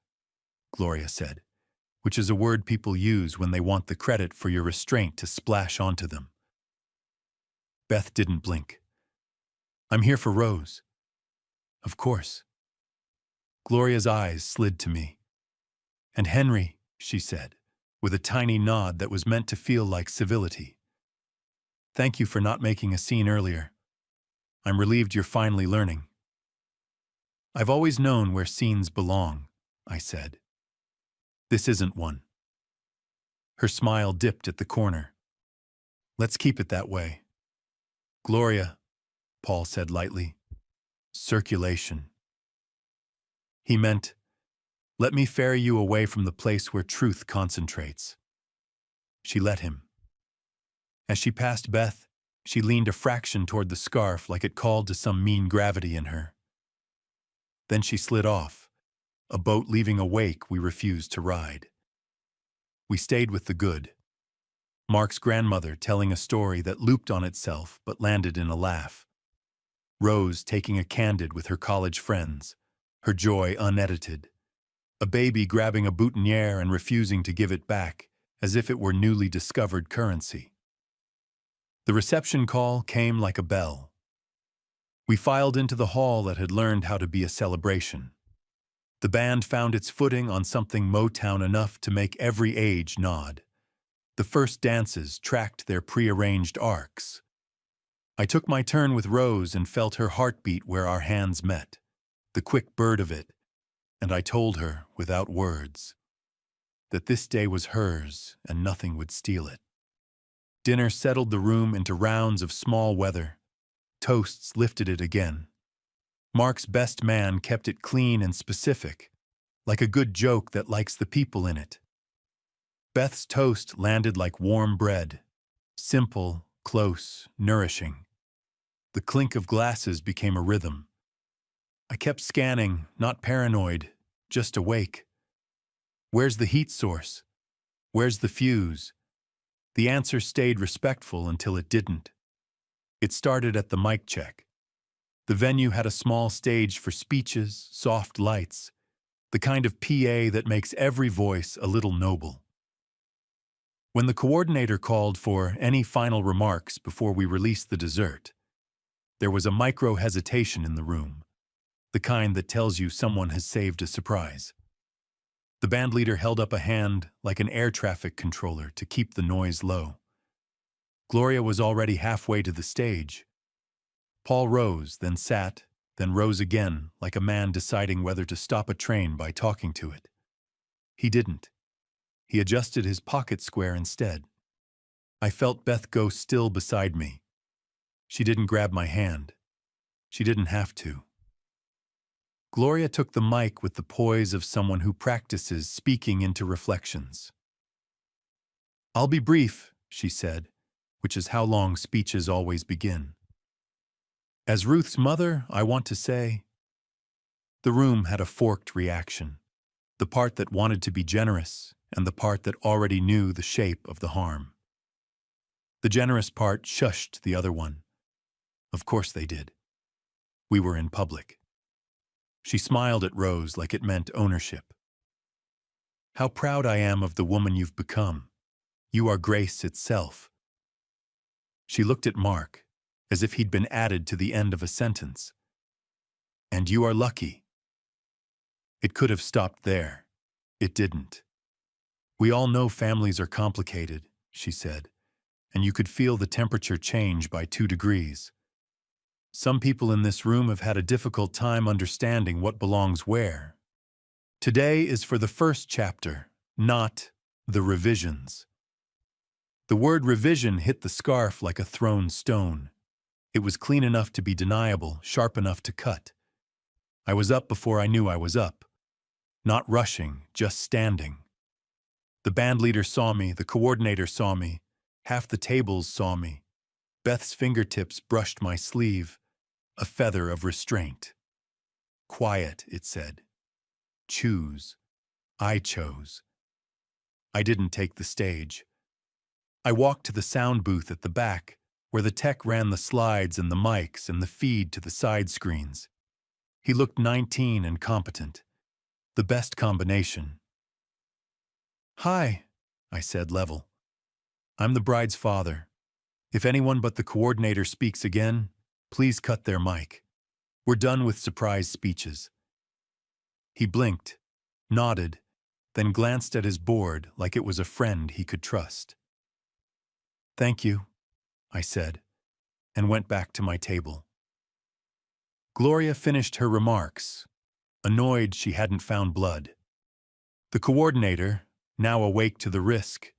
Gloria said, which is a word people use when they want the credit for your restraint to splash onto them. Beth didn't blink. "I'm here for Rose." "Of course." Gloria's eyes slid to me. "And Henry," she said, with a tiny nod that was meant to feel like civility. "Thank you for not making a scene earlier. I'm relieved you're finally learning." "I've always known where scenes belong," I said. "This isn't one." Her smile dipped at the corner. "Let's keep it that way." "Gloria," Paul said lightly, "circulation." He meant, "Let me ferry you away from the place where truth concentrates." She let him. As she passed Beth, she leaned a fraction toward the scarf like it called to some mean gravity in her. Then she slid off, a boat leaving a wake we refused to ride. We stayed with the good. Mark's grandmother telling a story that looped on itself but landed in a laugh. Rose taking a candid with her college friends, her joy unedited. A baby grabbing a boutonniere and refusing to give it back, as if it were newly discovered currency. The reception call came like a bell. We filed into the hall that had learned how to be a celebration. The band found its footing on something Motown enough to make every age nod. The first dances tracked their prearranged arcs. I took my turn with Rose and felt her heartbeat where our hands met, the quick bird of it, and I told her, without words, that this day was hers and nothing would steal it. Dinner settled the room into rounds of small weather. Toasts lifted it again. Mark's best man kept it clean and specific, like a good joke that likes the people in it. Beth's toast landed like warm bread, simple, close, nourishing. The clink of glasses became a rhythm. I kept scanning, not paranoid, just awake. Where's the heat source? Where's the fuse? The answer stayed respectful until it didn't. It started at the mic check. The venue had a small stage for speeches, soft lights, the kind of PA that makes every voice a little noble. When the coordinator called for any final remarks before we released the dessert, there was a micro-hesitation in the room, the kind that tells you someone has saved a surprise. The bandleader held up a hand like an air traffic controller to keep the noise low. Gloria was already halfway to the stage. Paul rose, then sat, then rose again, like a man deciding whether to stop a train by talking to it. He didn't. He adjusted his pocket square instead. I felt Beth go still beside me. She didn't grab my hand. She didn't have to. Gloria took the mic with the poise of someone who practices speaking into reflections. "I'll be brief," she said, which is how long speeches always begin. "As Ruth's mother, I want to say—" The room had a forked reaction, the part that wanted to be generous and the part that already knew the shape of the harm. The generous part shushed the other one. Of course they did. We were in public. She smiled at Rose like it meant ownership. "How proud I am of the woman you've become. You are grace itself." She looked at Mark, as if he'd been added to the end of a sentence. "And you are lucky." It could have stopped there. It didn't. "We all know families are complicated," she said, and you could feel the temperature change by 2 degrees. "Some people in this room have had a difficult time understanding what belongs where. Today is for the first chapter, not the revisions." The word revision hit the scarf like a thrown stone. It was clean enough to be deniable, sharp enough to cut. I was up before I knew I was up. Not rushing, just standing. The bandleader saw me, the coordinator saw me, half the tables saw me. Beth's fingertips brushed my sleeve, a feather of restraint. "Quiet," it said. "Choose." I chose. I didn't take the stage. I walked to the sound booth at the back, where the tech ran the slides and the mics and the feed to the side screens. He looked 19 and competent. The best combination. "Hi," I said level. "I'm the bride's father. If anyone but the coordinator speaks again, please cut their mic. We're done with surprise speeches." He blinked, nodded, then glanced at his board like it was a friend he could trust. "Thank you," I said, and went back to my table. Gloria finished her remarks, annoyed she hadn't found blood. The coordinator, now awake to the risk,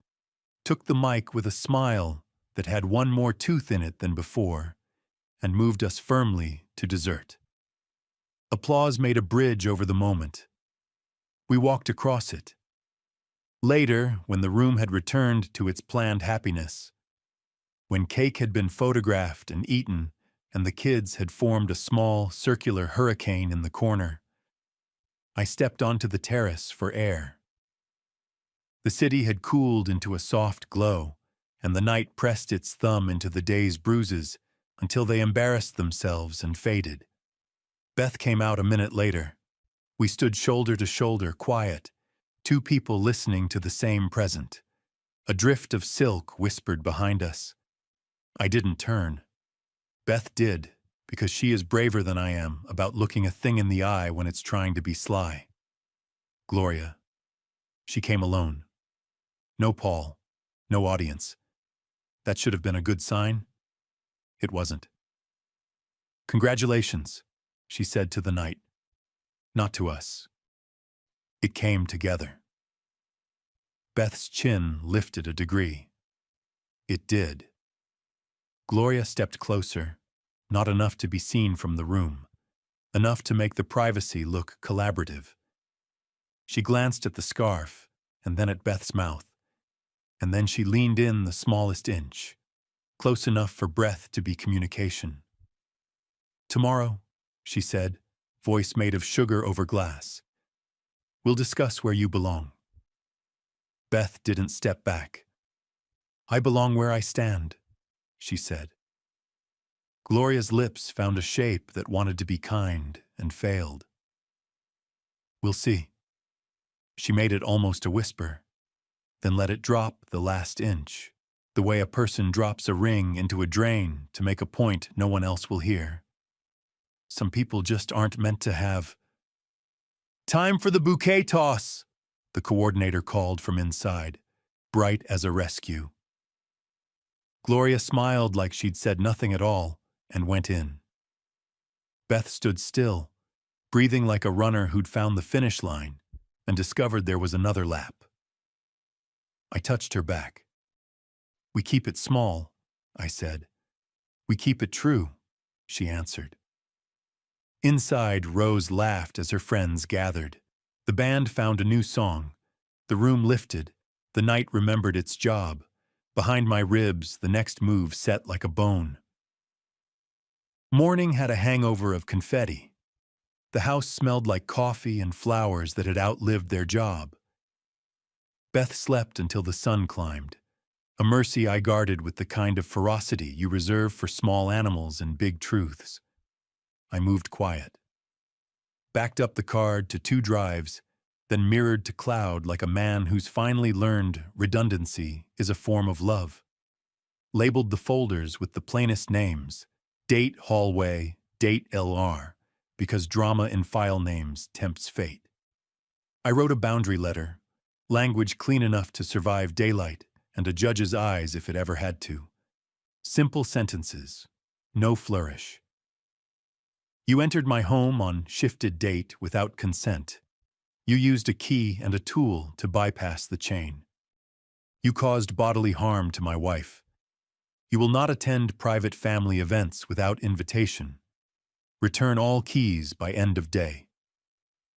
took the mic with a smile that had one more tooth in it than before, and moved us firmly to dessert. Applause made a bridge over the moment. We walked across it. Later, when the room had returned to its planned happiness, when cake had been photographed and eaten, and the kids had formed a small, circular hurricane in the corner, I stepped onto the terrace for air. The city had cooled into a soft glow, and the night pressed its thumb into the day's bruises until they embarrassed themselves and faded. Beth came out a minute later. We stood shoulder to shoulder, quiet, 2 people listening to the same present. A drift of silk whispered behind us. I didn't turn. Beth did, because she is braver than I am about looking a thing in the eye when it's trying to be sly. Gloria. She came alone. No Paul. No audience. That should have been a good sign. It wasn't. "Congratulations," she said to the night. Not to us. It came together. Beth's chin lifted a degree. It did. Gloria stepped closer, not enough to be seen from the room, enough to make the privacy look collaborative. She glanced at the scarf, and then at Beth's mouth, and then she leaned in the smallest inch, close enough for breath to be communication. "Tomorrow," she said, voice made of sugar over glass, "we'll discuss where you belong." Beth didn't step back. "I belong where I stand," she said. Gloria's lips found a shape that wanted to be kind and failed. "We'll see." She made it almost a whisper, then let it drop the last inch, the way a person drops a ring into a drain to make a point no one else will hear. Some people just aren't meant to have. "Time for the bouquet toss," the coordinator called from inside, bright as a rescue. Gloria smiled like she'd said nothing at all and went in. Beth stood still, breathing like a runner who'd found the finish line and discovered there was another lap. I touched her back. "We keep it small," I said. "We keep it true," she answered. Inside, Rose laughed as her friends gathered. The band found a new song. The room lifted. The night remembered its job. Behind my ribs, the next move set like a bone. Morning had a hangover of confetti. The house smelled like coffee and flowers that had outlived their job. Beth slept until the sun climbed, a mercy I guarded with the kind of ferocity you reserve for small animals and big truths. I moved quiet. Backed up the card to 2 drives, then mirrored to cloud like a man who's finally learned redundancy is a form of love. Labeled the folders with the plainest names, date hallway, date LR, because drama in file names tempts fate. I wrote a boundary letter, language clean enough to survive daylight and a judge's eyes if it ever had to. Simple sentences, no flourish. You entered my home on shifted date without consent. You used a key and a tool to bypass the chain. You caused bodily harm to my wife. You will not attend private family events without invitation. Return all keys by end of day.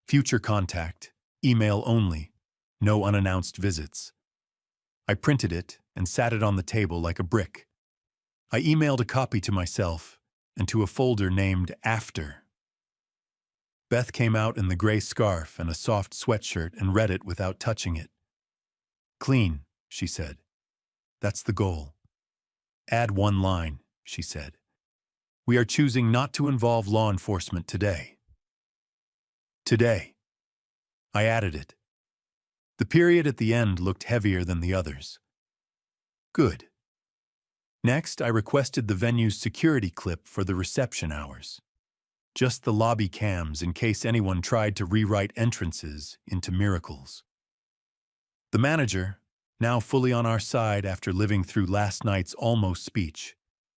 Future contact, email only, no unannounced visits. I printed it and sat it on the table like a brick. I emailed a copy to myself and to a folder named After. Beth came out in the gray scarf and a soft sweatshirt and read it without touching it. "Clean," she said. "That's the goal." "Add 1 line," she said. "We are choosing not to involve law enforcement today." Today. I added it. The period at the end looked heavier than the others. Good. Next, I requested the venue's security clip for the reception hours. Just the lobby cams in case anyone tried to rewrite entrances into miracles. The manager, now fully on our side after living through last night's almost speech,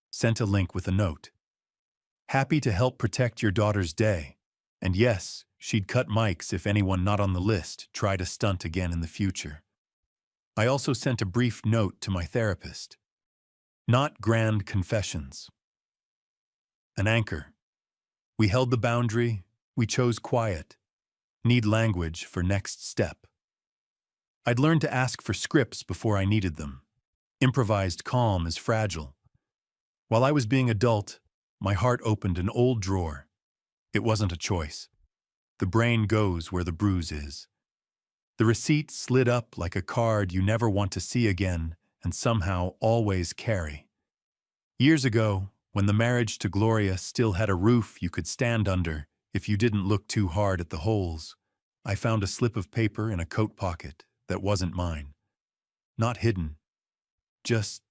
sent a link with a note. "Happy to help protect your daughter's day. And yes, she'd cut mics if anyone not on the list tried a stunt again in the future." I also sent a brief note to my therapist. Not grand confessions. An anchor. We held the boundary, we chose quiet. Need language for next step. I'd learned to ask for scripts before I needed them. Improvised calm is fragile. While I was being adult, my heart opened an old drawer. It wasn't a choice. The brain goes where the bruise is. The receipt slid up like a card you never want to see again and somehow always carry. Years ago, when the marriage to Gloria still had a roof you could stand under if you didn't look too hard at the holes, I found a slip of paper in a coat pocket that wasn't mine. Not hidden, just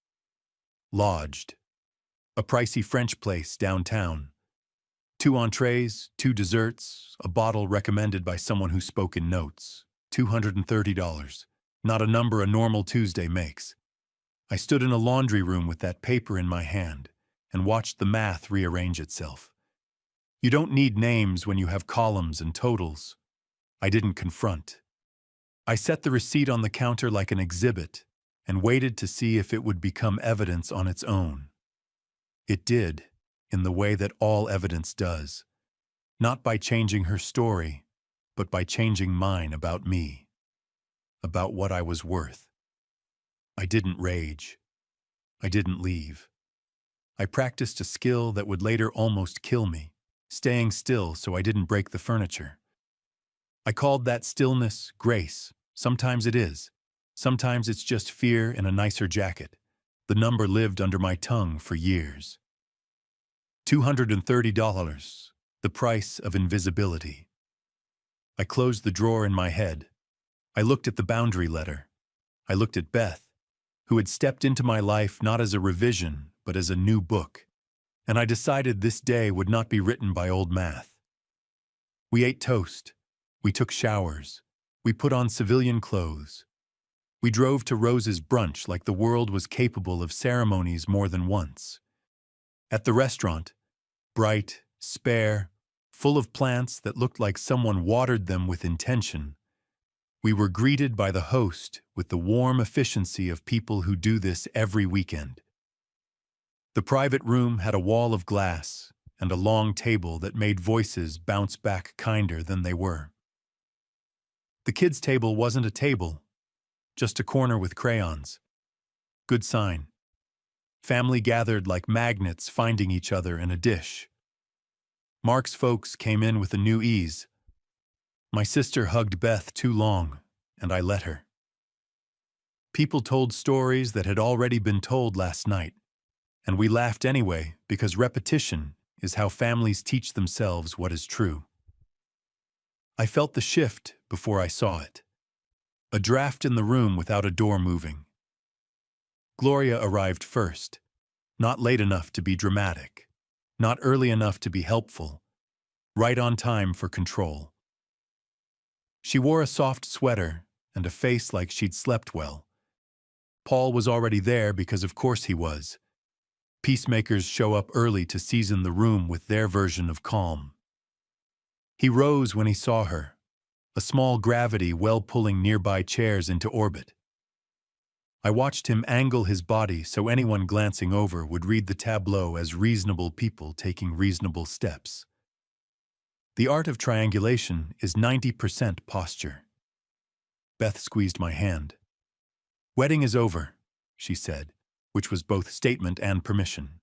lodged. A pricey French place downtown. 2 entrees, 2 desserts, a bottle recommended by someone who spoke in notes. $230. Not a number a normal Tuesday makes. I stood in a laundry room with that paper in my hand and watched the math rearrange itself. You don't need names when you have columns and totals. I didn't confront. I set the receipt on the counter like an exhibit and waited to see if it would become evidence on its own. It did, in the way that all evidence does. Not by changing her story, but by changing mine about me. About what I was worth. I didn't rage. I didn't leave. I practiced a skill that would later almost kill me, staying still so I didn't break the furniture. I called that stillness grace. Sometimes it is. Sometimes it's just fear in a nicer jacket. The number lived under my tongue for years. $230, the price of invisibility. I closed the drawer in my head. I looked at the boundary letter. I looked at Beth, who had stepped into my life not as a revision, but as a new book. And I decided this day would not be written by old math. We ate toast. We took showers. We put on civilian clothes. We drove to Rose's brunch like the world was capable of ceremonies more than once. At the restaurant, bright, spare, full of plants that looked like someone watered them with intention, we were greeted by the host with the warm efficiency of people who do this every weekend. The private room had a wall of glass and a long table that made voices bounce back kinder than they were. The kids' table wasn't a table, just a corner with crayons. Good sign. Family gathered like magnets finding each other in a dish. Mark's folks came in with a new ease. My sister hugged Beth too long, and I let her. People told stories that had already been told last night, and we laughed anyway because repetition is how families teach themselves what is true. I felt the shift before I saw it. A draft in the room without a door moving. Gloria arrived first, not late enough to be dramatic, not early enough to be helpful, right on time for control. She wore a soft sweater and a face like she'd slept well. Paul was already there because of course he was. Peacemakers show up early to season the room with their version of calm. He rose when he saw her, a small gravity well pulling nearby chairs into orbit. I watched him angle his body so anyone glancing over would read the tableau as reasonable people taking reasonable steps. The art of triangulation is 90% posture. Beth squeezed my hand. "Wedding is over," she said, which was both statement and permission.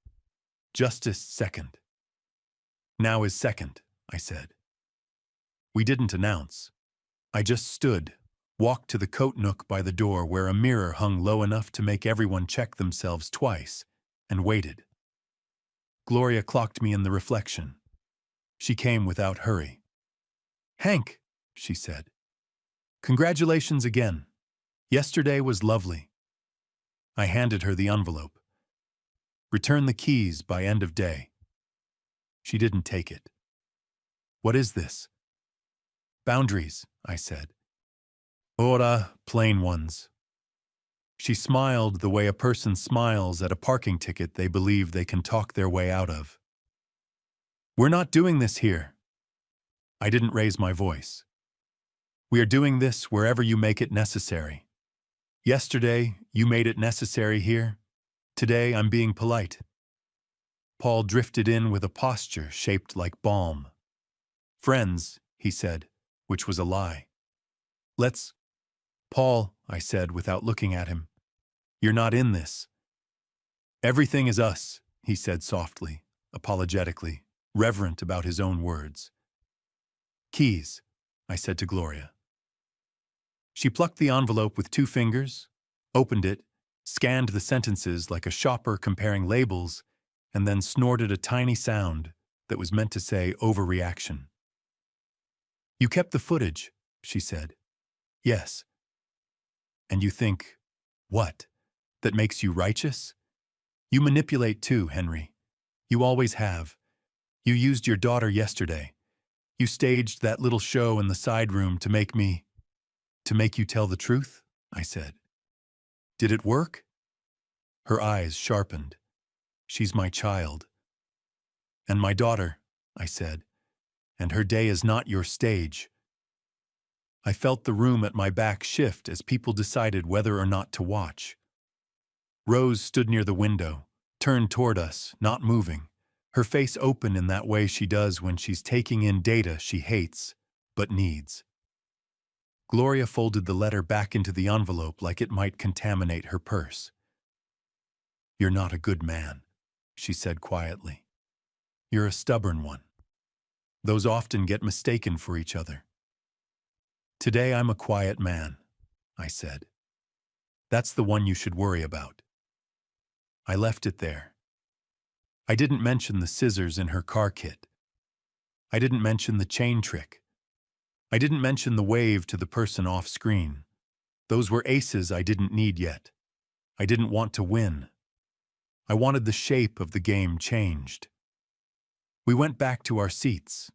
"Justice second." "Now is second," I said. We didn't announce. I just stood, walked to the coat nook by the door where a mirror hung low enough to make everyone check themselves twice, and waited. Gloria clocked me in the reflection. She came without hurry. "Hank," she said. "Congratulations again. Yesterday was lovely." I handed her the envelope. "Return the keys by end of day." She didn't take it. "What is this?" "Boundaries," I said. "Ora, plain ones." She smiled the way a person smiles at a parking ticket they believe they can talk their way out of. "We're not doing this here." I didn't raise my voice. "We are doing this wherever you make it necessary. Yesterday, you made it necessary here. Today, I'm being polite." Paul drifted in with a posture shaped like balm. "Friends," he said, which was a lie. "Let's—" "Paul," I said without looking at him, "you're not in this." "Everything is us," he said softly, apologetically, reverent about his own words. "Keys," I said to Gloria. She plucked the envelope with 2 fingers, opened it, scanned the sentences like a shopper comparing labels, and then snorted a tiny sound that was meant to say overreaction. "You kept the footage," she said. "Yes." "And you think, what? That makes you righteous? You manipulate too, Henry. You always have. You used your daughter yesterday. You staged that little show in the side room to make you tell the truth," I said. "Did it work?" Her eyes sharpened. "She's my child." "And my daughter," I said. "And her day is not your stage." I felt the room at my back shift as people decided whether or not to watch. Rose stood near the window, turned toward us, not moving, her face open in that way she does when she's taking in data she hates, but needs. Gloria folded the letter back into the envelope like it might contaminate her purse. "You're not a good man," she said quietly. "You're a stubborn one. Those often get mistaken for each other." "Today I'm a quiet man," I said. "That's the one you should worry about." I left it there. I didn't mention the scissors in her car kit. I didn't mention the chain trick. I didn't mention the wave to the person off screen. Those were aces I didn't need yet. I didn't want to win. I wanted the shape of the game changed. We went back to our seats.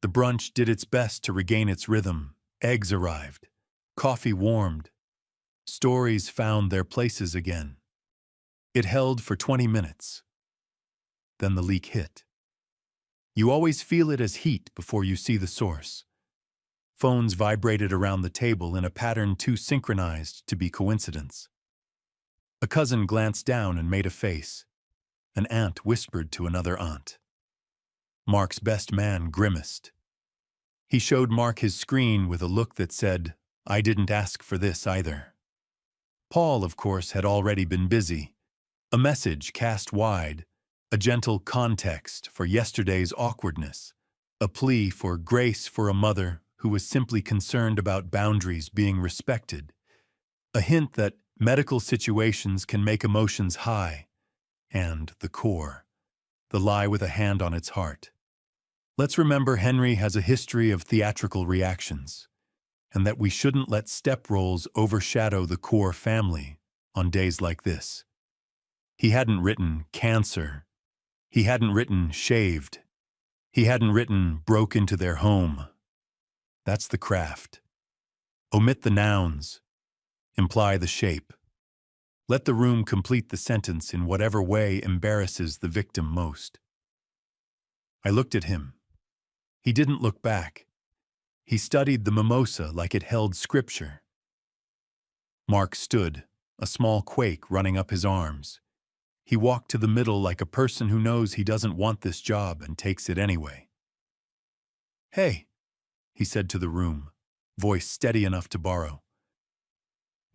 The brunch did its best to regain its rhythm. Eggs arrived. Coffee warmed. Stories found their places again. It held for 20 minutes. Then the leak hit. You always feel it as heat before you see the source. Phones vibrated around the table in a pattern too synchronized to be coincidence. A cousin glanced down and made a face. An aunt whispered to another aunt. Mark's best man grimaced. He showed Mark his screen with a look that said, "I didn't ask for this either." Paul, of course, had already been busy. A message cast wide, a gentle context for yesterday's awkwardness, a plea for grace for a mother who was simply concerned about boundaries being respected, a hint that medical situations can make emotions high, and the core, the lie with a hand on its heart. Let's remember Henry has a history of theatrical reactions, and that we shouldn't let step roles overshadow the core family on days like this. He hadn't written cancer. He hadn't written shaved. He hadn't written broke into their home. That's the craft. Omit the nouns. Imply the shape. Let the room complete the sentence in whatever way embarrasses the victim most. I looked at him. He didn't look back. He studied the mimosa like it held scripture. Mark stood, a small quake running up his arms. He walked to the middle like a person who knows he doesn't want this job and takes it anyway. "Hey," he said to the room, voice steady enough to borrow.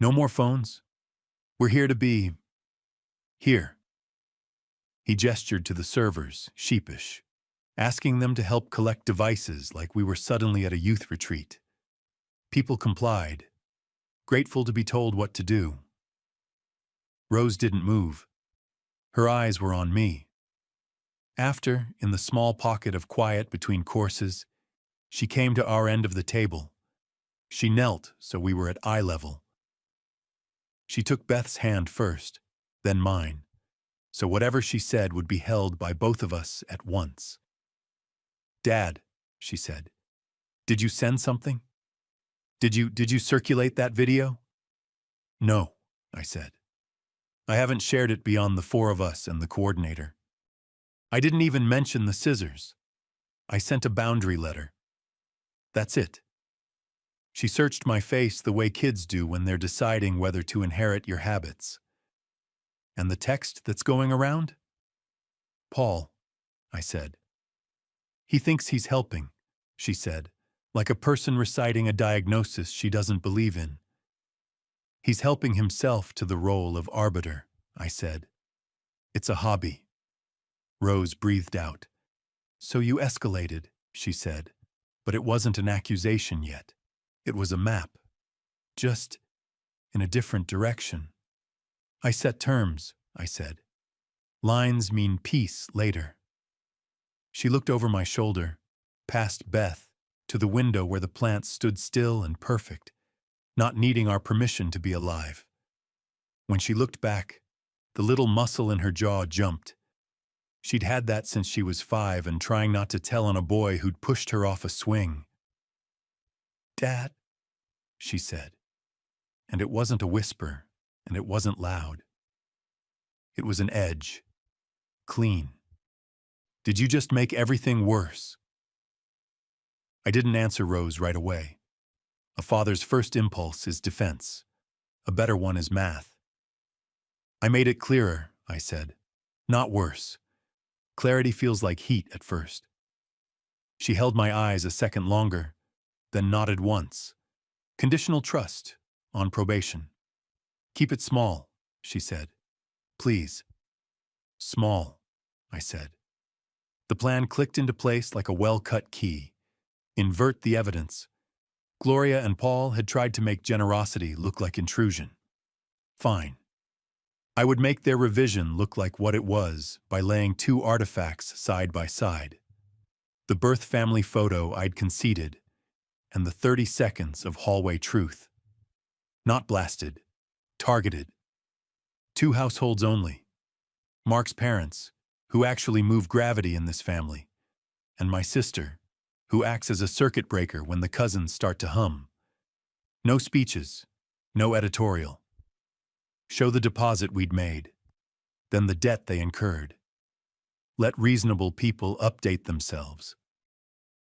"No more phones. We're here to be here." He gestured to the servers, sheepish, asking them to help collect devices like we were suddenly at a youth retreat. People complied, grateful to be told what to do. Rose didn't move. Her eyes were on me. After, in the small pocket of quiet between courses, she came to our end of the table. She knelt so we were at eye level. She took Beth's hand first, then mine, so whatever she said would be held by both of us at once. "Dad," she said, "did you send something? Did you circulate that video?" "No," I said. "I haven't shared it beyond the four of us and the coordinator. I didn't even mention the scissors. I sent a boundary letter. That's it." She searched my face the way kids do when they're deciding whether to inherit your habits. "And the text that's going around?" "Paul," I said. "He thinks he's helping," she said, like a person reciting a diagnosis she doesn't believe in. "He's helping himself to the role of arbiter," I said. "It's a hobby." Rose breathed out. "So you escalated," she said, but it wasn't an accusation yet. It was a map. Just in a different direction. "I set terms," I said. "Lines mean peace later." She looked over my shoulder, past Beth, to the window where the plants stood still and perfect, not needing our permission to be alive. When she looked back, the little muscle in her jaw jumped. She'd had that since she was 5 and trying not to tell on a boy who'd pushed her off a swing. "Dad," she said. And it wasn't a whisper, and it wasn't loud. It was an edge. Clean. "Did you just make everything worse?" I didn't answer Rose right away. A father's first impulse is defense. A better one is math. "I made it clearer," I said. "Not worse. Clarity feels like heat at first." She held my eyes a second longer, then nodded once. "Conditional trust, on probation." "Keep it small," she said. "Please." "Small," I said. The plan clicked into place like a well-cut key. Invert the evidence. Gloria and Paul had tried to make generosity look like intrusion. Fine. I would make their revision look like what it was by laying two artifacts side by side. The birth family photo I'd conceded, and the 30 seconds of hallway truth. Not blasted, targeted. Two households only. Mark's parents, who actually move gravity in this family, and my sister, who acts as a circuit breaker when the cousins start to hum. No speeches, no editorial. Show the deposit we'd made, then the debt they incurred. Let reasonable people update themselves.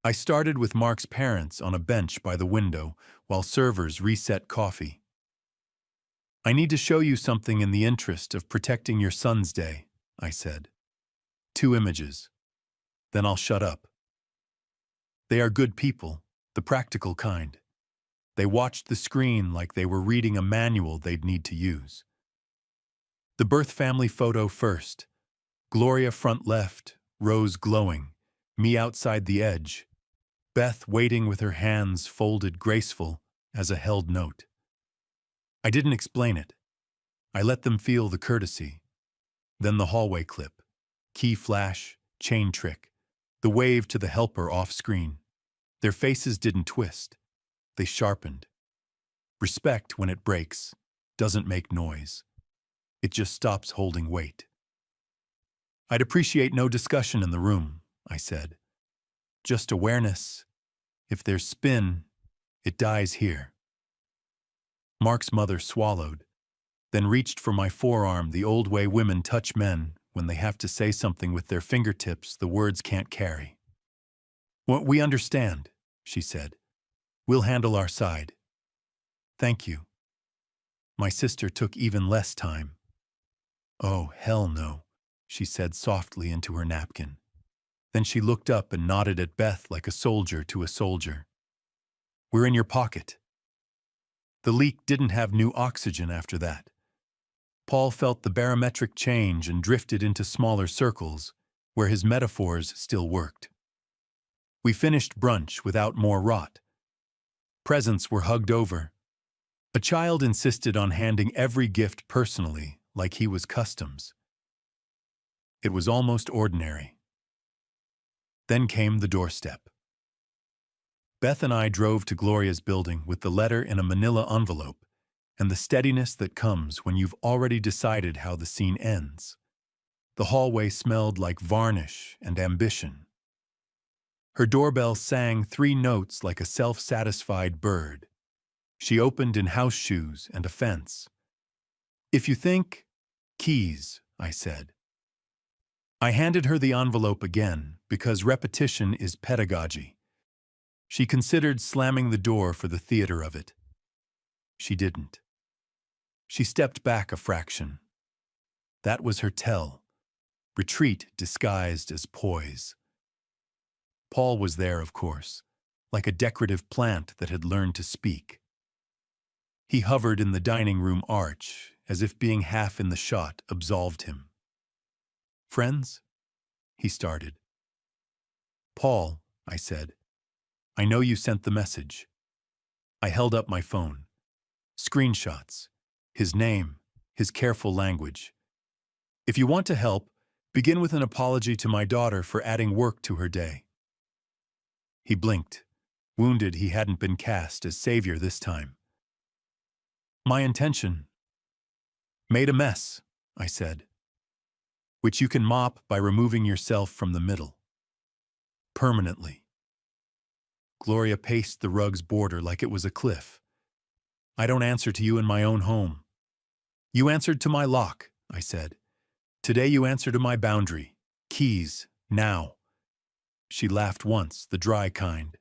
I started with Mark's parents on a bench by the window while servers reset coffee. I need to show you something in the interest of protecting your son's day, I said. 2 images. Then I'll shut up. They are good people, the practical kind. They watched the screen like they were reading a manual they'd need to use. The birth family photo first. Gloria front left, Rose glowing, me outside the edge, Beth waiting with her hands folded graceful as a held note. I didn't explain it. I let them feel the courtesy. Then the hallway clip. Key flash, chain trick. The wave to the helper off screen. Their faces didn't twist. They sharpened. Respect, when it breaks, doesn't make noise. It just stops holding weight. I'd appreciate no discussion in the room, I said. Just awareness. If there's spin, it dies here. Mark's mother swallowed, then reached for my forearm the old way women touch men when they have to say something with their fingertips the words can't carry. "What we understand," she said. "We'll handle our side." "Thank you." My sister took even less time. "Oh, hell no," she said softly into her napkin. Then she looked up and nodded at Beth like a soldier to a soldier. "We're in your pocket." The leak didn't have new oxygen after that. Paul felt the barometric change and drifted into smaller circles, where his metaphors still worked. We finished brunch without more rot. Presents were hugged over. A child insisted on handing every gift personally, like he was customs. It was almost ordinary. Then came the doorstep. Beth and I drove to Gloria's building with the letter in a manila envelope and the steadiness that comes when you've already decided how the scene ends. The hallway smelled like varnish and ambition. Her doorbell sang 3 notes like a self-satisfied bird. She opened in house shoes and a fence. "If you think, keys," I said. I handed her the envelope again because repetition is pedagogy. She considered slamming the door for the theater of it. She didn't. She stepped back a fraction. That was her tell. Retreat disguised as poise. Paul was there, of course, like a decorative plant that had learned to speak. He hovered in the dining room arch, as if being half in the shot absolved him. "Friends?" he started. "Paul," I said, "I know you sent the message." I held up my phone. Screenshots. His name, his careful language. "If you want to help, begin with an apology to my daughter for adding work to her day." He blinked, wounded he hadn't been cast as savior this time. "My intention." "Made a mess," I said. "Which you can mop by removing yourself from the middle. Permanently." Gloria paced the rug's border like it was a cliff. "I don't answer to you in my own home." "You answered to my lock," I said. "Today you answer to my boundary. Keys, now." She laughed once, the dry kind.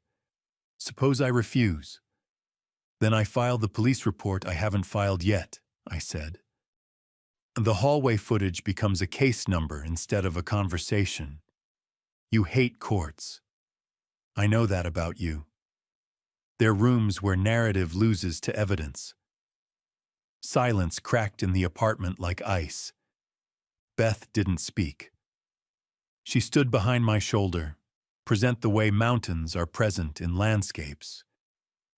"Suppose I refuse?" "Then I file the police report I haven't filed yet," I said. The hallway footage becomes a case number instead of a conversation. You hate courts. I know that about you. They're rooms where narrative loses to evidence. Silence cracked in the apartment like ice. Beth didn't speak. She stood behind my shoulder, present the way mountains are present in landscapes,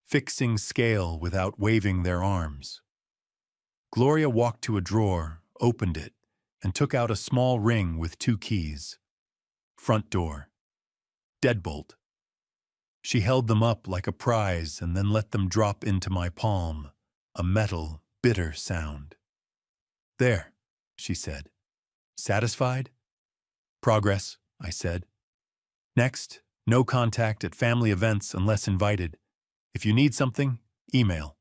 fixing scale without waving their arms. Gloria walked to a drawer, opened it, and took out a small ring with 2 keys. Front door. Deadbolt. She held them up like a prize and then let them drop into my palm, a metal, bitter sound. "There," she said. "Satisfied?" "Progress," I said. "Next, no contact at family events unless invited. If you need something, email."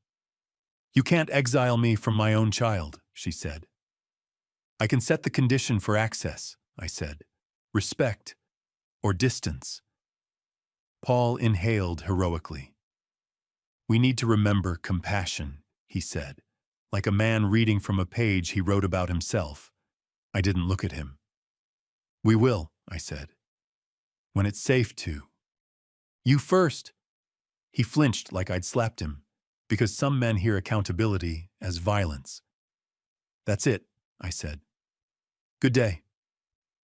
"You can't exile me from my own child," she said. "I can set the condition for access," I said. "Respect or distance." Paul inhaled heroically. "We need to remember compassion," he said, like a man reading from a page he wrote about himself. I didn't look at him. "We will," I said. "When it's safe to." "You first." He flinched like I'd slapped him, because some men hear accountability as violence. "That's it," I said. "Good day."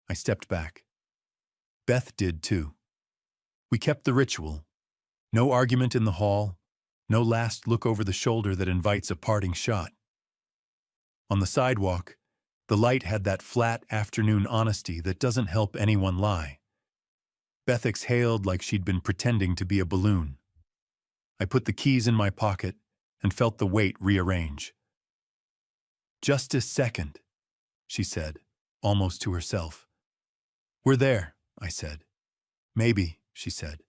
I stepped back. Beth did too. We kept the ritual. No argument in the hall, no last look over the shoulder that invites a parting shot. On the sidewalk, the light had that flat afternoon honesty that doesn't help anyone lie. Beth exhaled like she'd been pretending to be a balloon. I put the keys in my pocket and felt the weight rearrange. "Just a second," she said, almost to herself. "We're there," I said. "Maybe," she said.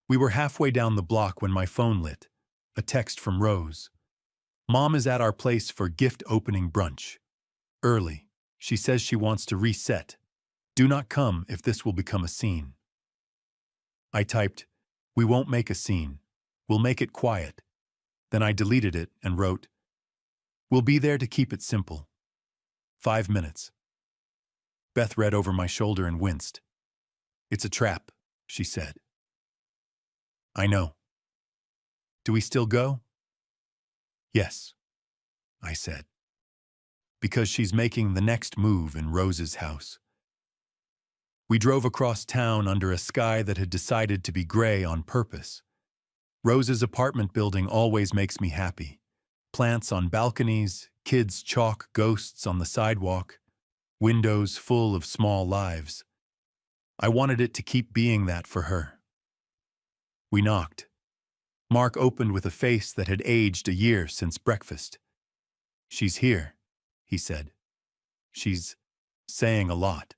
We were halfway down the block when my phone lit. A text from Rose. "Mom is at our place for gift opening brunch. Early. She says she wants to reset. Do not come if this will become a scene." I typed, "We won't make a scene. We'll make it quiet." Then I deleted it and wrote, "We'll be there to keep it simple. 5 minutes." Beth read over my shoulder and winced. "It's a trap," she said. "I know." "Do we still go?" "Yes," I said. "Because she's making the next move in Rose's house." We drove across town under a sky that had decided to be gray on purpose. Rose's apartment building always makes me happy. Plants on balconies, kids chalk ghosts on the sidewalk, windows full of small lives. I wanted it to keep being that for her. We knocked. Mark opened with a face that had aged a year since breakfast. "She's here," he said. "She's saying a lot."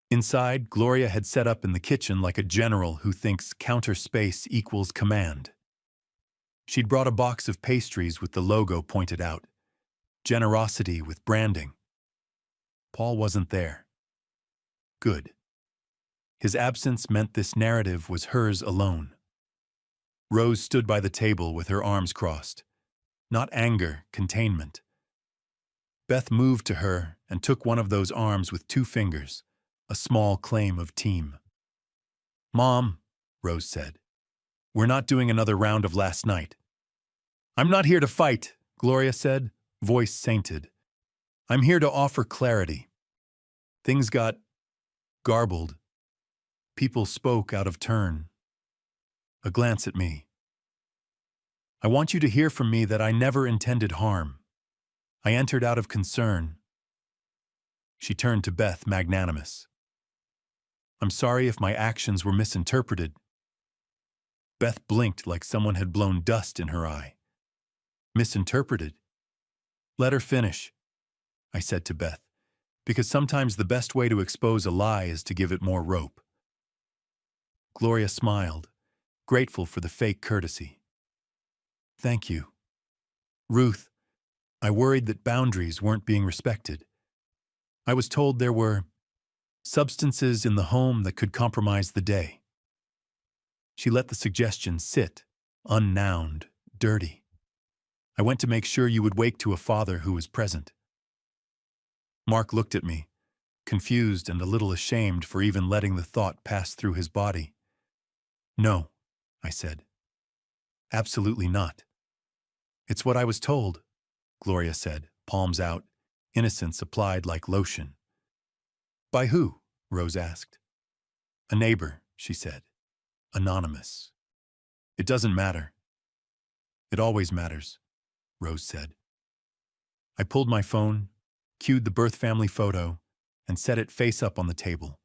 Inside, Gloria had set up in the kitchen like a general who thinks counter space equals command. She'd brought a box of pastries with the logo pointed out. Generosity with branding. Paul wasn't there. Good. His absence meant this narrative was hers alone. Rose stood by the table with her arms crossed. Not anger, containment. Beth moved to her and took one of those arms with 2 fingers, a small claim of team. "Mom," Rose said, "we're not doing another round of last night." "I'm not here to fight," Gloria said, voice sainted. "I'm here to offer clarity. Things got garbled. People spoke out of turn." A glance at me. "I want you to hear from me that I never intended harm. I entered out of concern." She turned to Beth, magnanimous. "I'm sorry if my actions were misinterpreted." Beth blinked like someone had blown dust in her eye. "Misinterpreted?" "Let her finish," I said to Beth, because sometimes the best way to expose a lie is to give it more rope. Gloria smiled, grateful for the fake courtesy. "Thank you. Ruth, I worried that boundaries weren't being respected. I was told there were substances in the home that could compromise the day." She let the suggestion sit, unnowned, dirty. "I went to make sure you would wake to a father who was present." Mark looked at me, confused and a little ashamed for even letting the thought pass through his body. "No," I said. "Absolutely not." "It's what I was told," Gloria said, palms out, innocence applied like lotion. "By who?" Rose asked. "A neighbor," she said. "Anonymous." "It doesn't matter." "It always matters," Rose said. I pulled my phone, cued the birth family photo, and set it face up on the table.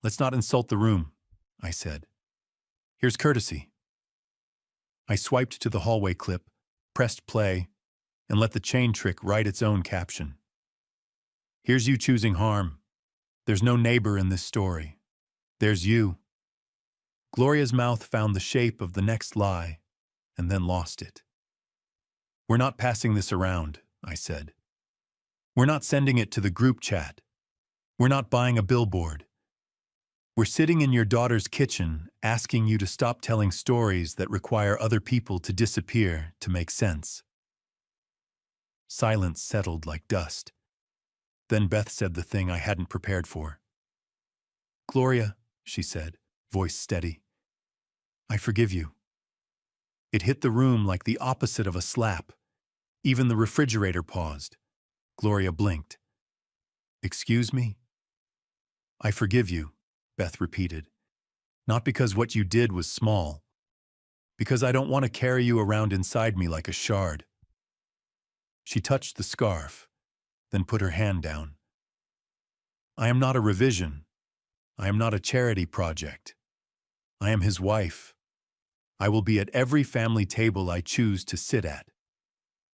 "Let's not insult the room," I said. "Here's courtesy." I swiped to the hallway clip, pressed play, and let the chain trick write its own caption. "Here's you choosing harm. There's no neighbor in this story. There's you." Gloria's mouth found the shape of the next lie, and then lost it. "We're not passing this around," I said. "We're not sending it to the group chat. We're not buying a billboard. We're sitting in your daughter's kitchen asking you to stop telling stories that require other people to disappear to make sense." Silence settled like dust. Then Beth said the thing I hadn't prepared for. "Gloria," she said, voice steady, "I forgive you." It hit the room like the opposite of a slap. Even the refrigerator paused. Gloria blinked. "Excuse me?" "I forgive you," Beth repeated. "Not because what you did was small. Because I don't want to carry you around inside me like a shard." She touched the scarf, then put her hand down. "I am not a revision. I am not a charity project. I am his wife. I will be at every family table I choose to sit at.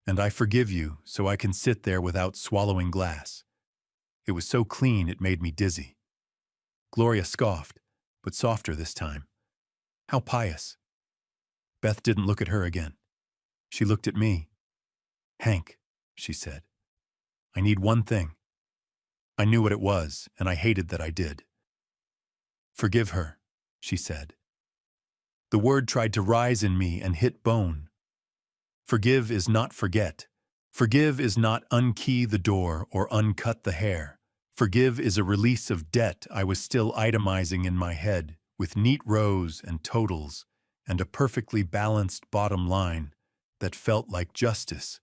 And I forgive you so I can sit there without swallowing glass." It was so clean it made me dizzy. Gloria scoffed, but softer this time. How pious. Beth didn't look at her again. She looked at me. "Hank," she said, "I need one thing." I knew what it was, and I hated that I did. "Forgive her," she said. The word tried to rise in me and hit bone. Forgive is not forget. Forgive is not unkey the door or uncut the hair. Forgive is a release of debt I was still itemizing in my head, with neat rows and totals, and a perfectly balanced bottom line that felt like justice.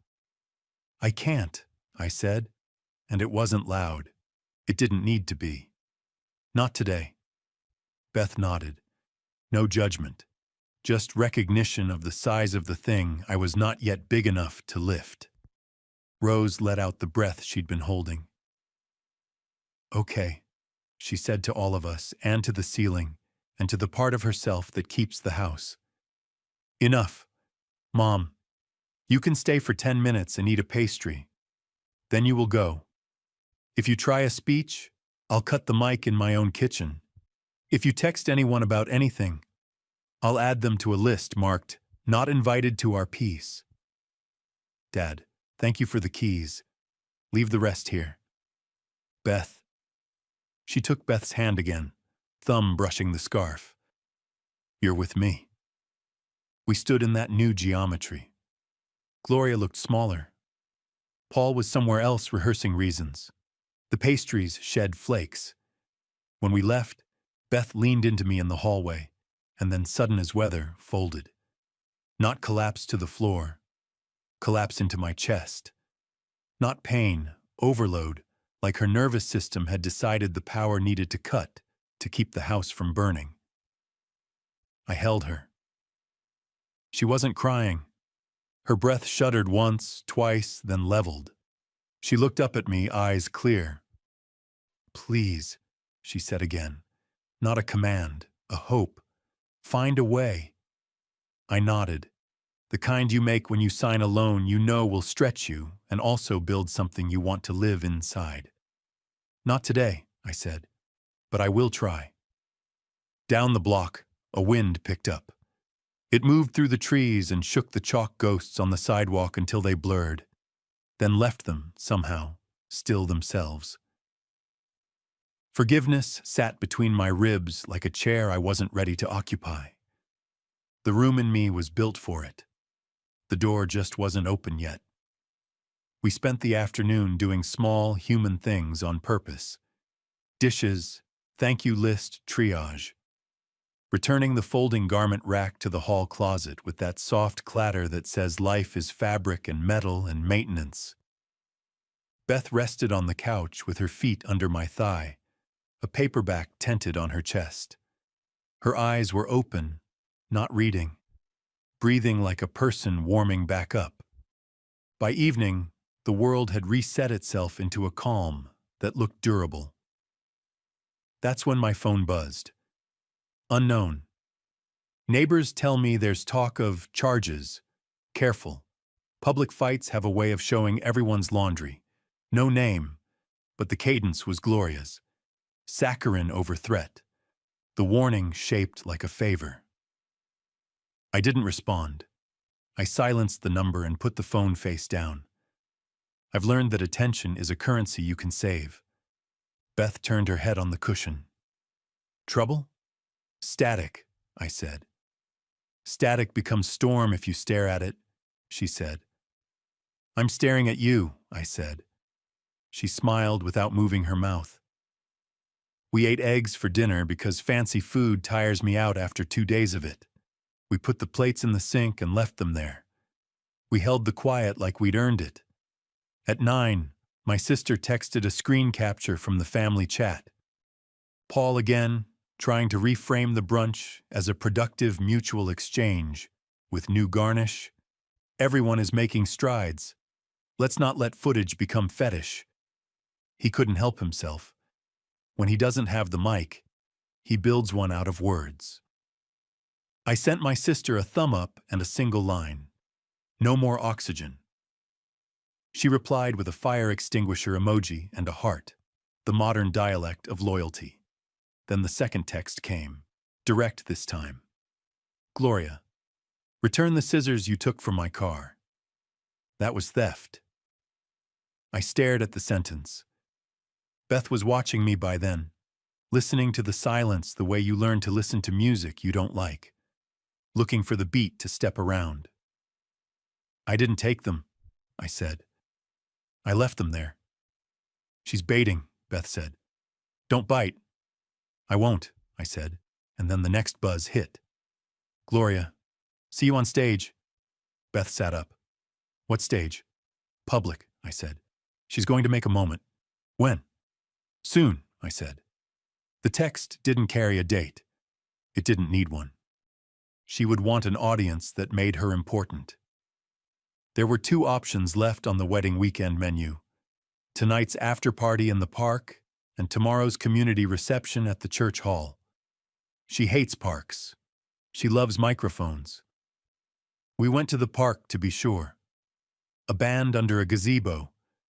"I can't," I said, and it wasn't loud. It didn't need to be. "Not today." Beth nodded. No judgment, just recognition of the size of the thing I was not yet big enough to lift. Rose let out the breath she'd been holding. "Okay," she said to all of us and to the ceiling and to the part of herself that keeps the house. "Enough. Mom, you can stay for 10 minutes and eat a pastry. Then you will go. If you try a speech, I'll cut the mic in my own kitchen. If you text anyone about anything, I'll add them to a list marked, 'Not invited to our piece.' Dad, thank you for the keys. Leave the rest here." "Beth." She took Beth's hand again, thumb brushing the scarf. "You're with me." We stood in that new geometry. Gloria looked smaller. Paul was somewhere else rehearsing reasons. The pastries shed flakes. When we left, Beth leaned into me in the hallway, and then, sudden as weather, folded. Not collapse to the floor, collapse into my chest. Not pain, overload, like her nervous system had decided the power needed to cut to keep the house from burning. I held her. She wasn't crying. Her breath shuddered once, twice, then leveled. She looked up at me, eyes clear. "Please," she said again. Not a command, a hope. "Find a way." I nodded. The kind you make when you sign a loan you know will stretch you and also build something you want to live inside. "Not today," I said, "but I will try." Down the block, a wind picked up. It moved through the trees and shook the chalk ghosts on the sidewalk until they blurred, then left them, somehow, still themselves. Forgiveness sat between my ribs like a chair I wasn't ready to occupy. The room in me was built for it. The door just wasn't open yet. We spent the afternoon doing small, human things on purpose. Dishes, thank you list triage. Returning the folding garment rack to the hall closet with that soft clatter that says life is fabric and metal and maintenance. Beth rested on the couch with her feet under my thigh, a paperback tented on her chest. Her eyes were open, not reading, breathing like a person warming back up. By evening, The world had reset itself into a calm that looked durable. That's when my phone buzzed. Unknown. Neighbors tell me there's talk of charges. Careful. Public fights have a way of showing everyone's laundry. No name, but the cadence was glorious. Saccharine over threat. The warning shaped like a favor. I didn't respond. I silenced the number and put the phone face down. I've learned that attention is a currency you can save. Beth turned her head on the cushion. Trouble? Static, I said. Static becomes storm if you stare at it, she said. I'm staring at you, I said. She smiled without moving her mouth. We ate eggs for dinner because fancy food tires me out after 2 days of it. We put the plates in the sink and left them there. We held the quiet like we'd earned it. At 9, my sister texted a screen capture from the family chat. Paul again, trying to reframe the brunch as a productive mutual exchange with new garnish. Everyone is making strides. Let's not let footage become fetish. He couldn't help himself. When he doesn't have the mic, he builds one out of words. I sent my sister a thumb up and a single line. No more oxygen. She replied with a fire extinguisher emoji and a heart, the modern dialect of loyalty. Then the second text came, direct this time. Gloria, return the scissors you took from my car. That was theft. I stared at the sentence. Beth was watching me by then, listening to the silence the way you learn to listen to music you don't like, looking for the beat to step around. I didn't take them, I said. I left them there. She's baiting, Beth said. Don't bite. I won't, I said, and then the next buzz hit. Gloria, see you on stage. Beth sat up. What stage? Public, I said. She's going to make a moment. When? Soon, I said. The text didn't carry a date. It didn't need one. She would want an audience that made her important. There were 2 options left on the wedding weekend menu. Tonight's after-party in the park and tomorrow's community reception at the church hall. She hates parks. She loves microphones. We went to the park to be sure. A band under a gazebo,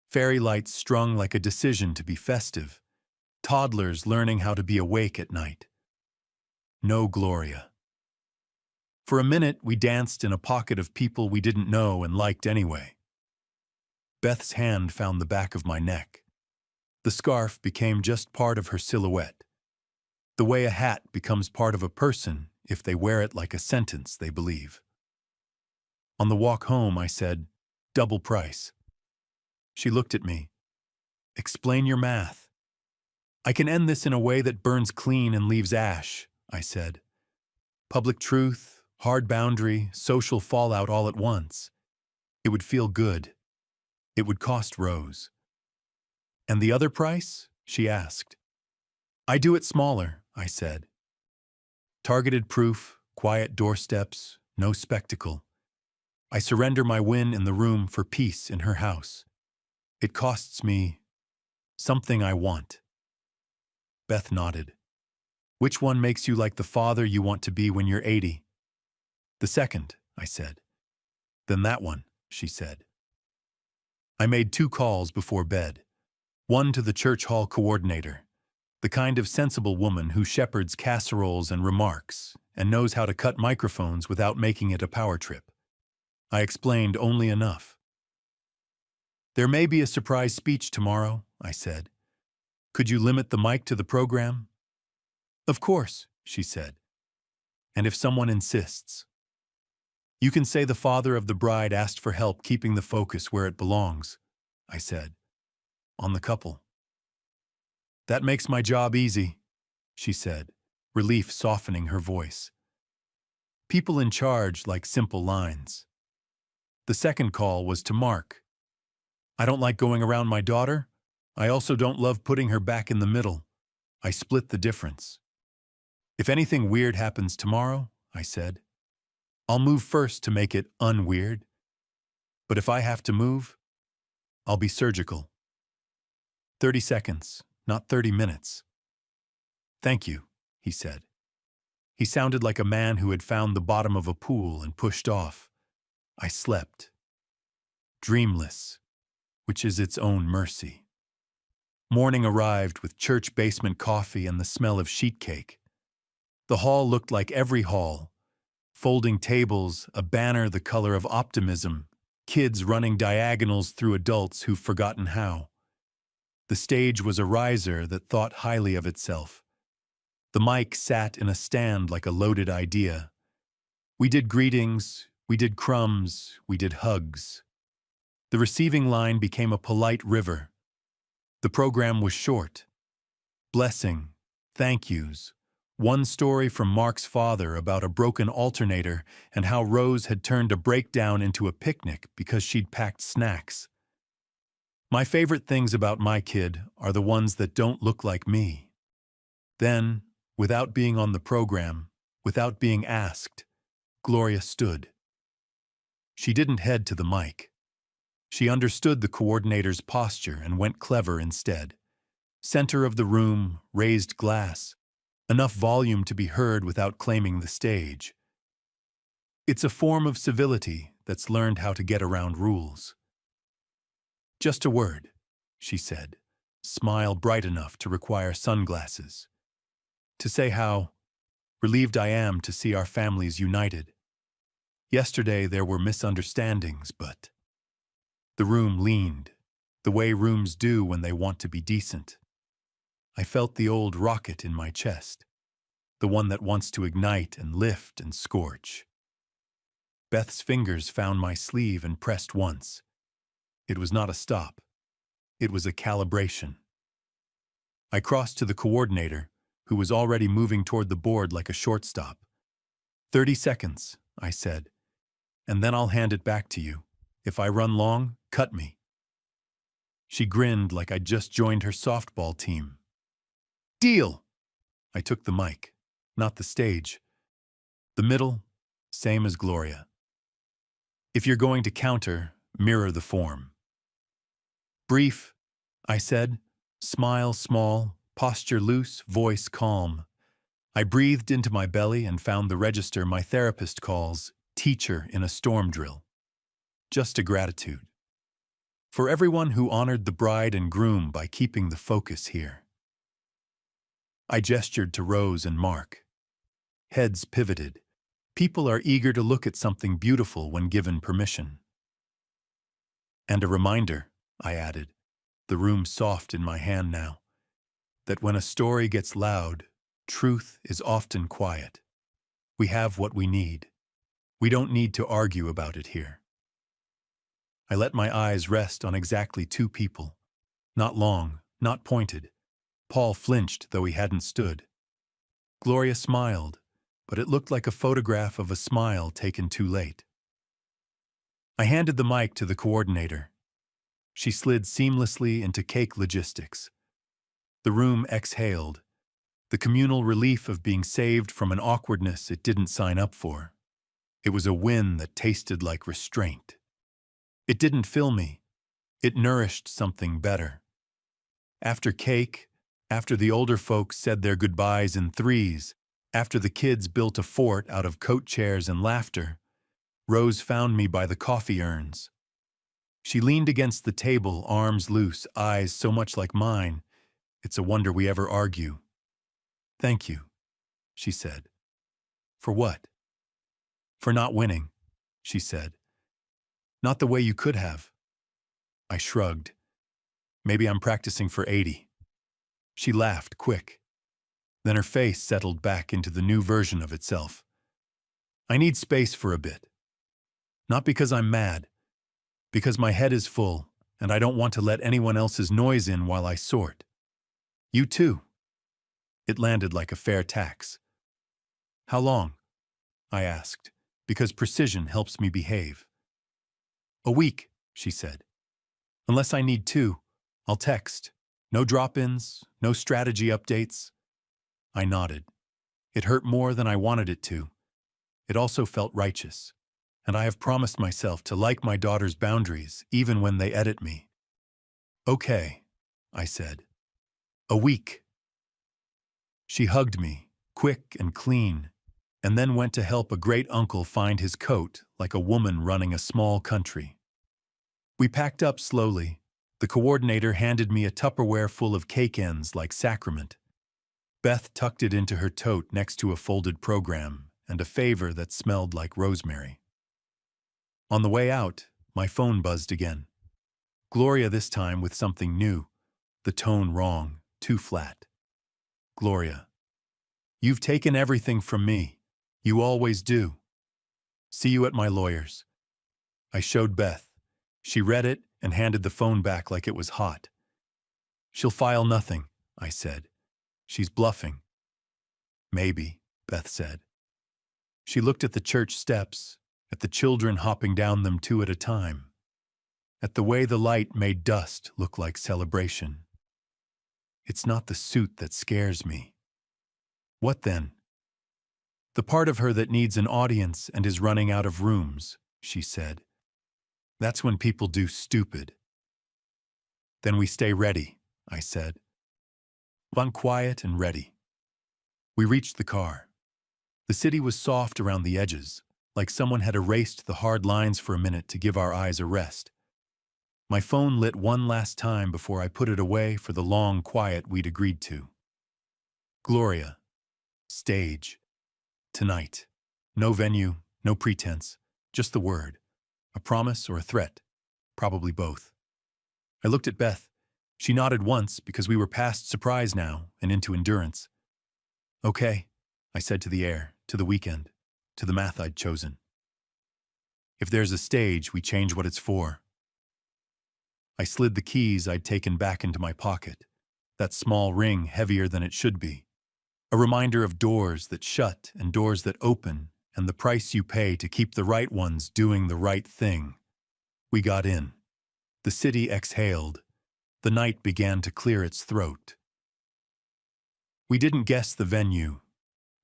fairy lights strung like a decision to be festive, toddlers learning how to be awake at night. No Gloria. For a minute, we danced in a pocket of people we didn't know and liked anyway. Beth's hand found the back of my neck. The scarf became just part of her silhouette. The way a hat becomes part of a person if they wear it like a sentence they believe. On the walk home, I said, double price. She looked at me. Explain your math. I can end this in a way that burns clean and leaves ash, I said. Public truth, hard boundary, social fallout all at once. It would feel good. It would cost Rose. And the other price? She asked. I do it smaller, I said. Targeted proof, quiet doorsteps, no spectacle. I surrender my win in the room for peace in her house. It costs me something I want. Beth nodded. Which one makes you like the father you want to be when you're 80? The second, I said. Then that one, she said. I made 2 calls before bed. One to the church hall coordinator, the kind of sensible woman who shepherds casseroles and remarks and knows how to cut microphones without making it a power trip. I explained only enough. There may be a surprise speech tomorrow, I said. Could you limit the mic to the program? Of course, she said. And if someone insists? You can say the father of the bride asked for help keeping the focus where it belongs, I said. On the couple. That makes my job easy, she said, relief softening her voice. People in charge like simple lines. The second call was to Mark. I don't like going around my daughter. I also don't love putting her back in the middle. I split the difference. If anything weird happens tomorrow, I said, I'll move first to make it unweird. But if I have to move, I'll be surgical. 30 seconds, not 30 minutes. Thank you, he said. He sounded like a man who had found the bottom of a pool and pushed off. I slept. Dreamless, which is its own mercy. Morning arrived with church basement coffee and the smell of sheet cake. The hall looked like every hall. Folding tables, a banner the color of optimism, kids running diagonals through adults who've forgotten how. The stage was a riser that thought highly of itself. The mic sat in a stand like a loaded idea. We did greetings, we did crumbs, we did hugs. The receiving line became a polite river. The program was short. Blessing, thank yous, one story from Mark's father about a broken alternator and how Rose had turned a breakdown into a picnic because she'd packed snacks. My favorite things about my kid are the ones that don't look like me. Then, without being on the program, without being asked, Gloria stood. She didn't head to the mic. She understood the coordinator's posture and went clever instead. Center of the room, raised glass, enough volume to be heard without claiming the stage. It's a form of civility that's learned how to get around rules. Just a word, she said, smile bright enough to require sunglasses. To say how relieved I am to see our families united. Yesterday there were misunderstandings, but the room leaned, the way rooms do when they want to be decent. I felt the old rocket in my chest, the one that wants to ignite and lift and scorch. Beth's fingers found my sleeve and pressed once. It was not a stop. It was a calibration. I crossed to the coordinator, who was already moving toward the board like a shortstop. 30 seconds, I said, and then I'll hand it back to you. If I run long, cut me. She grinned like I'd just joined her softball team. Deal! I took the mic, not the stage. The middle, same as Gloria. If you're going to counter, mirror the form. Brief, I said, smile small, posture loose, voice calm. I breathed into my belly and found the register my therapist calls teacher in a storm drill. Just a gratitude. For everyone who honored the bride and groom by keeping the focus here. I gestured to Rose and Mark. Heads pivoted. People are eager to look at something beautiful when given permission. And a reminder, I added, the room soft in my hand now, that when a story gets loud, truth is often quiet. We have what we need. We don't need to argue about it here. I let my eyes rest on exactly two people. Not long, not pointed. Paul flinched, though he hadn't stood. Gloria smiled, but it looked like a photograph of a smile taken too late. I handed the mic to the coordinator. She slid seamlessly into cake logistics. The room exhaled, the communal relief of being saved from an awkwardness it didn't sign up for. It was a win that tasted like restraint. It didn't fill me. It nourished something better. After cake, after the older folks said their goodbyes in threes, after the kids built a fort out of coat chairs and laughter, Rose found me by the coffee urns. She leaned against the table, arms loose, eyes so much like mine. It's a wonder we ever argue. Thank you, she said. For what? For not winning, she said. Not the way you could have. I shrugged. Maybe I'm practicing for 80. She laughed, quick. Then her face settled back into the new version of itself. I need space for a bit. Not because I'm mad. Because my head is full, and I don't want to let anyone else's noise in while I sort. You too. It landed like a fair tax. How long? I asked, because precision helps me behave. A week, she said. Unless I need to, I'll text. No drop-ins, no strategy updates. I nodded. It hurt more than I wanted it to. It also felt righteous. And I have promised myself to like my daughter's boundaries, even when they edit me. Okay, I said. A week. She hugged me, quick and clean, and then went to help a great uncle find his coat like a woman running a small country. We packed up slowly. The coordinator handed me a Tupperware full of cake ends like sacrament. Beth tucked it into her tote next to a folded program and a favor that smelled like rosemary. On the way out, my phone buzzed again. Gloria this time with something new, the tone wrong, too flat. Gloria, you've taken everything from me. You always do. See you at my lawyer's. I showed Beth. She read it and handed the phone back like it was hot. She'll file nothing, I said. She's bluffing. Maybe, Beth said. She looked at the church steps, at the children hopping down them two at a time, at the way the light made dust look like celebration. It's not the suit that scares me. What then? The part of her that needs an audience and is running out of rooms, she said. That's when people do stupid. Then we stay ready, I said. I'm quiet and ready. We reached the car. The city was soft around the edges, like someone had erased the hard lines for a minute to give our eyes a rest. My phone lit one last time before I put it away for the long quiet we'd agreed to. Gloria. Stage. Tonight. No venue, no pretense, just the word. A promise or a threat. Probably both. I looked at Beth. She nodded once because we were past surprise now and into endurance. Okay, I said to the air, to the weekend, to the math I'd chosen. If there's a stage, we change what it's for. I slid the keys I'd taken back into my pocket, that small ring heavier than it should be. A reminder of doors that shut and doors that open and the price you pay to keep the right ones doing the right thing. We got in. The city exhaled. The night began to clear its throat. We didn't guess the venue.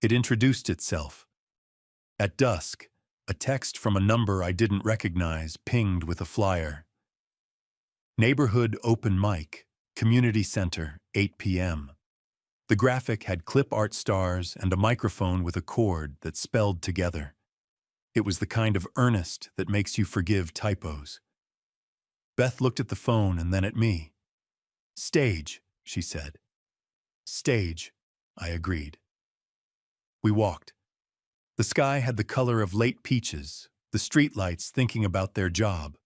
It introduced itself. At dusk, a text from a number I didn't recognize pinged with a flyer. Neighborhood Open Mic, Community Center, 8 p.m. The graphic had clip art stars and a microphone with a cord that spelled together. It was the kind of earnest that makes you forgive typos. Beth looked at the phone and then at me. Stage, she said. Stage, I agreed. We walked. The sky had the color of late peaches, the streetlights thinking about their job.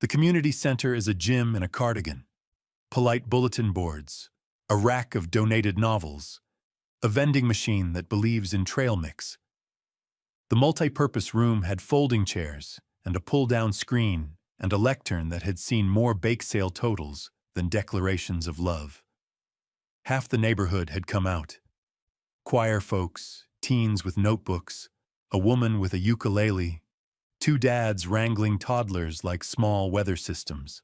The community center is a gym in a cardigan, polite bulletin boards, a rack of donated novels, a vending machine that believes in trail mix. The multi-purpose room had folding chairs and a pull-down screen and a lectern that had seen more bake sale totals than declarations of love. Half the neighborhood had come out. Choir folks, teens with notebooks, a woman with a ukulele, two dads wrangling toddlers like small weather systems.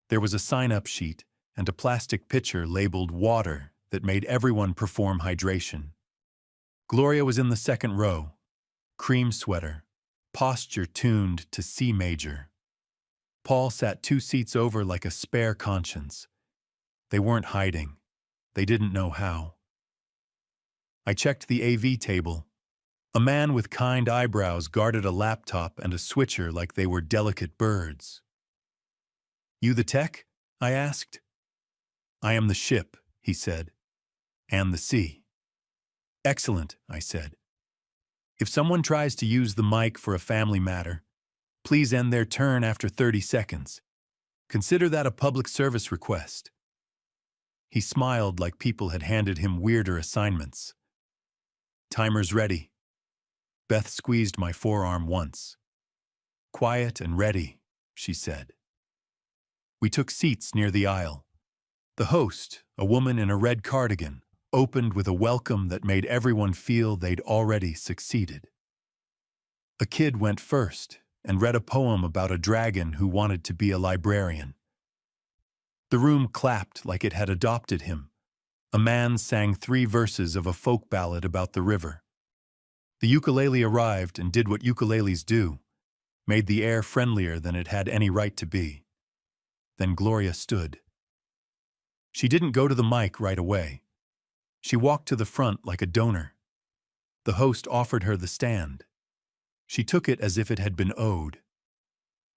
There was a sign-up sheet and a plastic pitcher labeled water that made everyone perform hydration. Gloria was in the second row, cream sweater, posture tuned to C major. Paul sat 2 seats over like a spare conscience. They weren't hiding. They didn't know how. I checked the AV table. A man with kind eyebrows guarded a laptop and a switcher like they were delicate birds. You the tech? I asked. I am the ship, he said, and the sea. Excellent, I said. If someone tries to use the mic for a family matter, please end their turn after 30 seconds. Consider that a public service request. He smiled like people had handed him weirder assignments. Timer's ready. Beth squeezed my forearm once. Quiet and ready, she said. We took seats near the aisle. The host, a woman in a red cardigan, opened with a welcome that made everyone feel they'd already succeeded. A kid went first and read a poem about a dragon who wanted to be a librarian. The room clapped like it had adopted him. A man sang 3 verses of a folk ballad about the river. The ukulele arrived and did what ukuleles do, made the air friendlier than it had any right to be. Then Gloria stood. She didn't go to the mic right away. She walked to the front like a donor. The host offered her the stand. She took it as if it had been owed.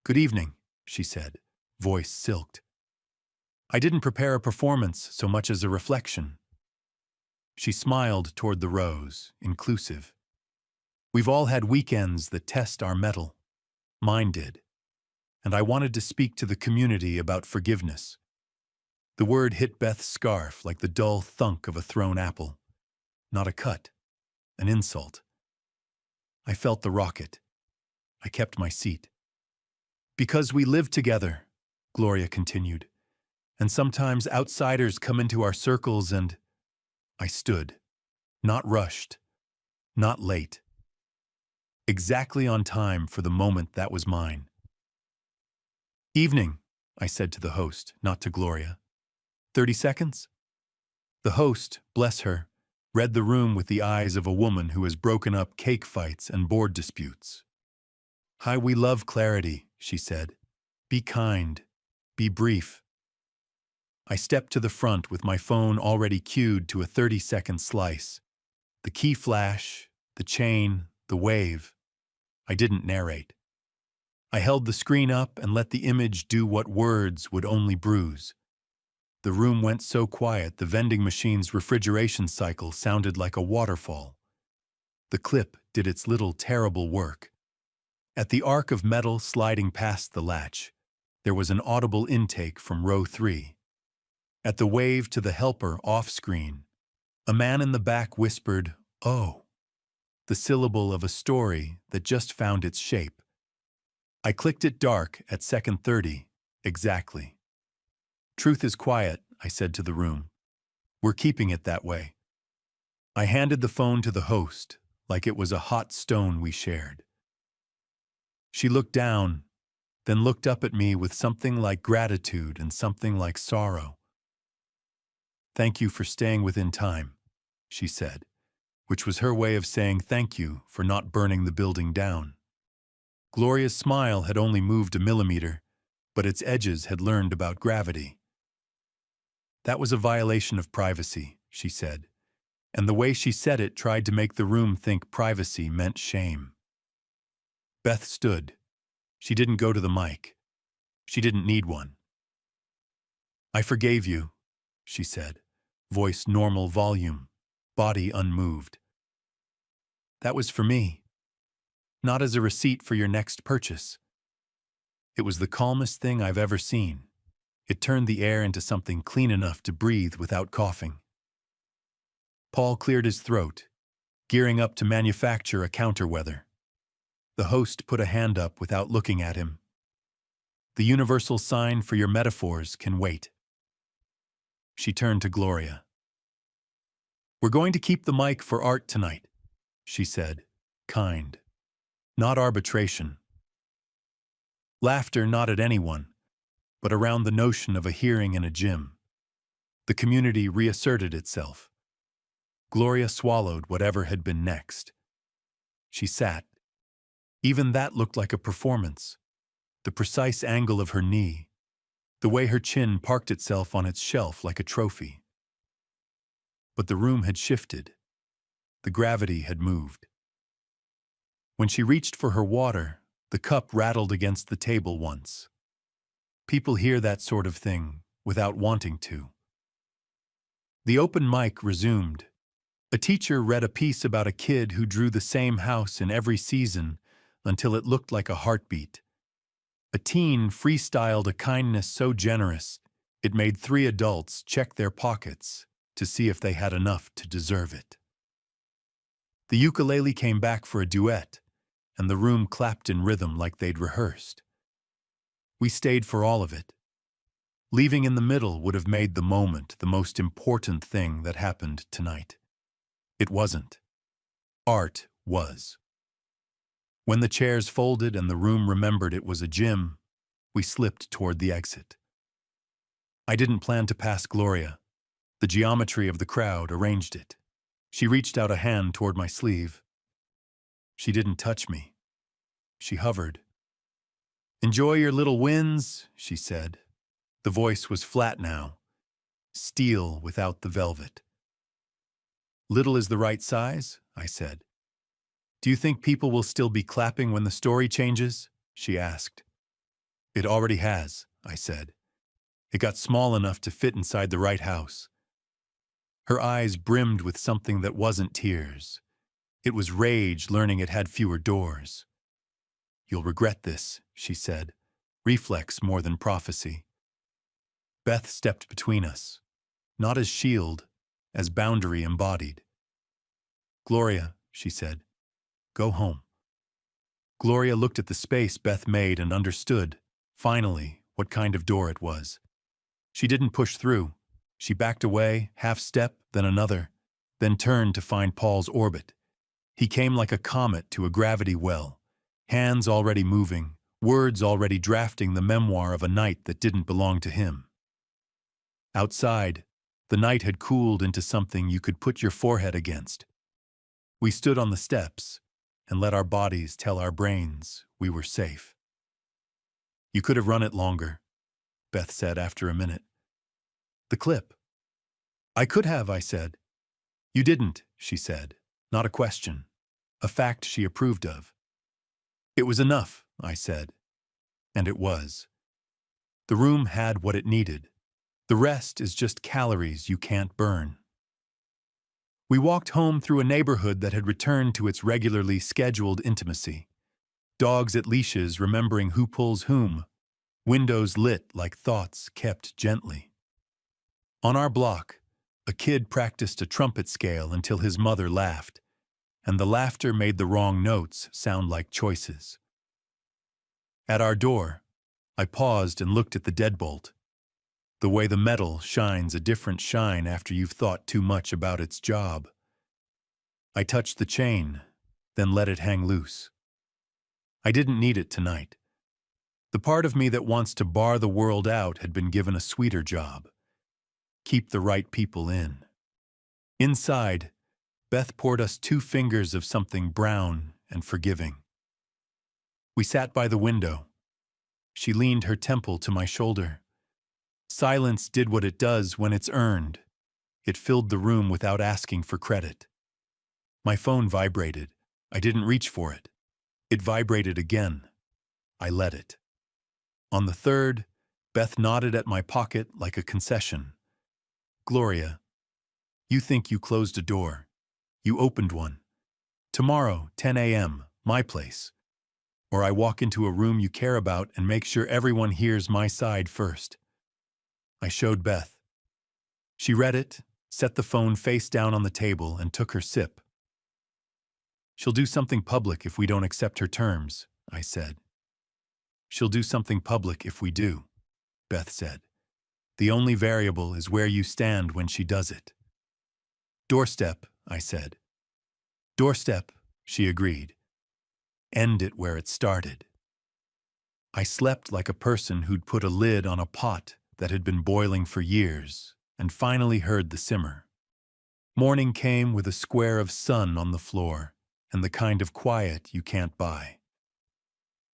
"Good evening," she said, voice silked. "I didn't prepare a performance so much as a reflection." She smiled toward the rows, inclusive. "We've all had weekends that test our mettle. Mine did. And I wanted to speak to the community about forgiveness." The word hit Beth's scarf like the dull thunk of a thrown apple. Not a cut, an insult. I felt the rocket. I kept my seat. "Because we live together," Gloria continued, "and sometimes outsiders come into our circles and—" I stood, not rushed, not late. Exactly on time for the moment that was mine. "Evening," I said to the host, not to Gloria. 30 seconds? The host, bless her, read the room with the eyes of a woman who has broken up cake fights and board disputes. "Hi, we love clarity," she said. "Be kind. Be brief." I stepped to the front with my phone already cued to a 30-second slice. The key flash, the chain, the wave. I didn't narrate. I held the screen up and let the image do what words would only bruise. The room went so quiet the vending machine's refrigeration cycle sounded like a waterfall. The clip did its little terrible work. At the arc of metal sliding past the latch, there was an audible intake from row 3. At the wave to the helper off-screen, a man in the back whispered, "Oh," the syllable of a story that just found its shape. I clicked it dark at second 30, exactly. "Truth is quiet," I said to the room. "We're keeping it that way." I handed the phone to the host, like it was a hot stone we shared. She looked down, then looked up at me with something like gratitude and something like sorrow. "Thank you for staying within time," she said, which was her way of saying thank you for not burning the building down. Gloria's smile had only moved a millimeter, but its edges had learned about gravity. "That was a violation of privacy," she said, and the way she said it tried to make the room think privacy meant shame. Beth stood. She didn't go to the mic. She didn't need one. "I forgave you," she said, voice normal volume, body unmoved. "That was for me, not as a receipt for your next purchase." It was the calmest thing I've ever seen. It turned the air into something clean enough to breathe without coughing. Paul cleared his throat, gearing up to manufacture a counterweather. The host put a hand up without looking at him. "The universal sign for your metaphors can wait." She turned to Gloria. "We're going to keep the mic for art tonight," she said, kind. "Not arbitration." Laughter not at anyone, but around the notion of a hearing in a gym. The community reasserted itself. Gloria swallowed whatever had been next. She sat. Even that looked like a performance. The precise angle of her knee, the way her chin parked itself on its shelf like a trophy. But the room had shifted. The gravity had moved. When she reached for her water, the cup rattled against the table once. People hear that sort of thing without wanting to. The open mic resumed. A teacher read a piece about a kid who drew the same house in every season until it looked like a heartbeat. A teen freestyled a kindness so generous it made 3 adults check their pockets to see if they had enough to deserve it. The ukulele came back for a duet, and the room clapped in rhythm like they'd rehearsed. We stayed for all of it. Leaving in the middle would have made the moment the most important thing that happened tonight. It wasn't. Art was. When the chairs folded and the room remembered it was a gym, we slipped toward the exit. I didn't plan to pass Gloria. The geometry of the crowd arranged it. She reached out a hand toward my sleeve. She didn't touch me. She hovered. "Enjoy your little wins," she said. The voice was flat now, steel without the velvet. "Little is the right size," I said. "Do you think people will still be clapping when the story changes?" she asked. "It already has," I said. "It got small enough to fit inside the right house." Her eyes brimmed with something that wasn't tears. It was rage, learning it had fewer doors. "You'll regret this," she said, reflex more than prophecy. Beth stepped between us, not as shield, as boundary embodied. "Gloria," she said, "go home." Gloria looked at the space Beth made and understood, finally, what kind of door it was. She didn't push through. She backed away, half step, then another, then turned to find Paul's orbit. He came like a comet to a gravity well, hands already moving, words already drafting the memoir of a night that didn't belong to him. Outside, the night had cooled into something you could put your forehead against. We stood on the steps and let our bodies tell our brains we were safe. "You could have run it longer," Beth said after a minute. "The clip." "I could have," I said. "You didn't," she said. Not a question. A fact she approved of. "It was enough," I said. And it was. The room had what it needed. The rest is just calories you can't burn. We walked home through a neighborhood that had returned to its regularly scheduled intimacy. Dogs at leashes remembering who pulls whom. Windows lit like thoughts kept gently. On our block, a kid practiced a trumpet scale until his mother laughed, and the laughter made the wrong notes sound like choices. At our door, I paused and looked at the deadbolt. The way the metal shines a different shine after you've thought too much about its job. I touched the chain, then let it hang loose. I didn't need it tonight. The part of me that wants to bar the world out had been given a sweeter job. Keep the right people in. Inside, Beth poured us 2 fingers of something brown and forgiving. We sat by the window. She leaned her temple to my shoulder. Silence did what it does when it's earned. It filled the room without asking for credit. My phone vibrated. I didn't reach for it. It vibrated again. I let it. On the third, Beth nodded at my pocket like a concession. "Gloria, you think you closed a door. You opened one. Tomorrow, 10 a.m., my place. Or I walk into a room you care about and make sure everyone hears my side first." I showed Beth. She read it, set the phone face down on the table, and took her sip. "She'll do something public if we don't accept her terms," I said. "She'll do something public if we do," Beth said. "The only variable is where you stand when she does it." "Doorstep," I said. "Doorstep," she agreed. "End it where it started." I slept like a person who'd put a lid on a pot that had been boiling for years, and finally heard the simmer. Morning came with a square of sun on the floor, and the kind of quiet you can't buy.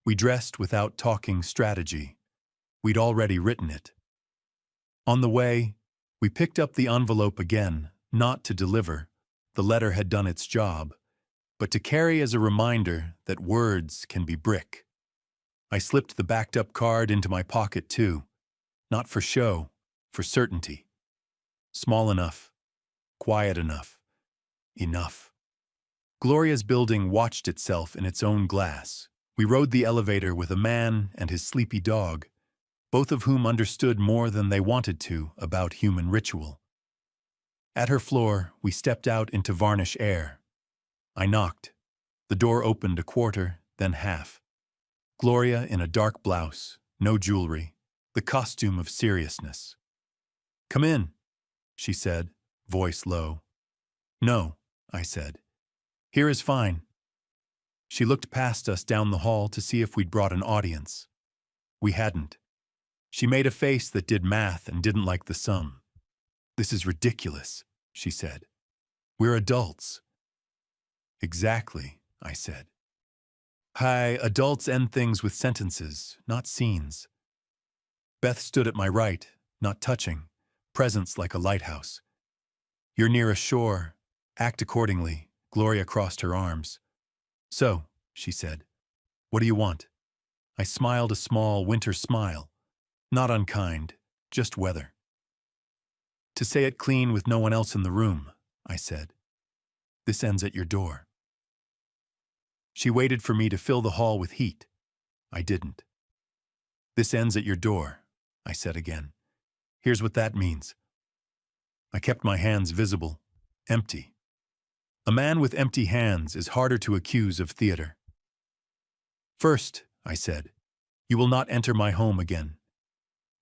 We dressed without talking strategy. We'd already written it. On the way, we picked up the envelope again, not to deliver. The letter had done its job, but to carry as a reminder that words can be brick. I slipped the backed-up card into my pocket too, not for show, for certainty. Small enough, quiet enough, enough. Gloria's building watched itself in its own glass. We rode the elevator with a man and his sleepy dog, both of whom understood more than they wanted to about human ritual. At her floor, we stepped out into varnish air. I knocked. The door opened a quarter, then half. Gloria in a dark blouse, no jewelry, the costume of seriousness. "Come in," she said, voice low. "No," I said. "Here is fine." She looked past us down the hall to see if we'd brought an audience. We hadn't. She made a face that did math and didn't like the sum. "This is ridiculous," she said. "We're adults." "Exactly," I said. "Hi, adults end things with sentences, not scenes." Beth stood at my right, not touching, presence like a lighthouse. You're near a shore. Act accordingly. Gloria crossed her arms. So, she said, what do you want? I smiled a small winter smile. Not unkind, just weather. To say it clean with no one else in the room, I said. This ends at your door. She waited for me to fill the hall with heat. I didn't. This ends at your door, I said again. Here's what that means. I kept my hands visible, empty. A man with empty hands is harder to accuse of theater. First, I said, you will not enter my home again.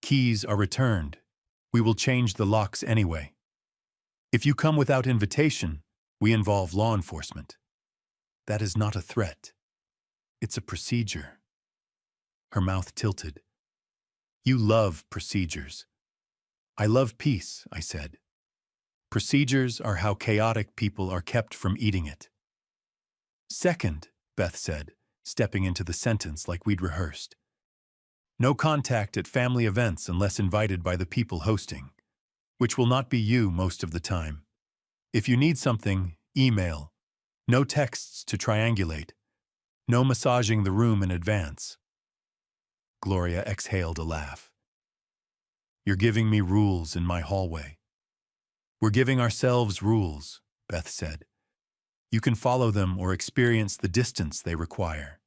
Keys are returned. We will change the locks anyway. If you come without invitation, we involve law enforcement. That is not a threat. It's a procedure. Her mouth tilted. You love procedures. I love peace, I said. Procedures are how chaotic people are kept from eating it. Second, Beth said, stepping into the sentence like we'd rehearsed. No contact at family events unless invited by the people hosting, which will not be you most of the time. If you need something, email. No texts to triangulate. No massaging the room in advance. Gloria exhaled a laugh. You're giving me rules in my hallway. We're giving ourselves rules, Beth said. You can follow them or experience the distance they require.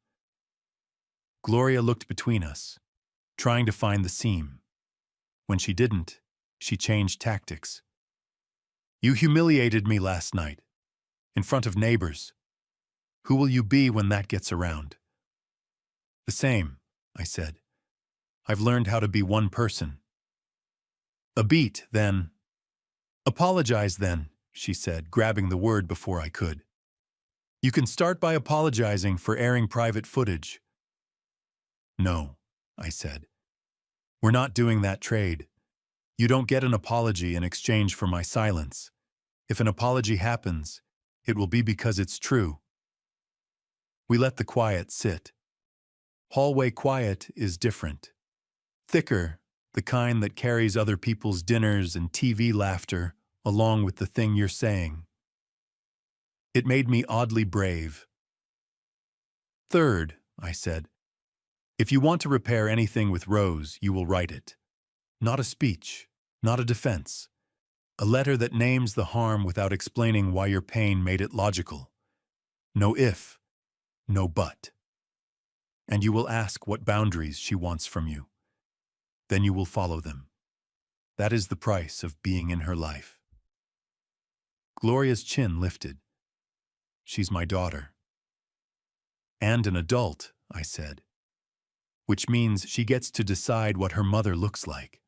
Gloria looked between us, trying to find the seam. When she didn't, she changed tactics. You humiliated me last night, in front of neighbors. Who will you be when that gets around? The same, I said. I've learned how to be one person. A beat, then. Apologize, then, she said, grabbing the word before I could. You can start by apologizing for airing private footage. No, I said. We're not doing that trade. You don't get an apology in exchange for my silence. If an apology happens, it will be because it's true. We let the quiet sit. Hallway quiet is different. Thicker, the kind that carries other people's dinners and TV laughter along with the thing you're saying. It made me oddly brave. Third, I said, if you want to repair anything with Rose, you will write it. Not a speech, not a defense. A letter that names the harm without explaining why your pain made it logical. No if, no but. And you will ask what boundaries she wants from you. Then you will follow them. That is the price of being in her life. Gloria's chin lifted. She's my daughter. And an adult, I said. Which means she gets to decide what her mother looks like.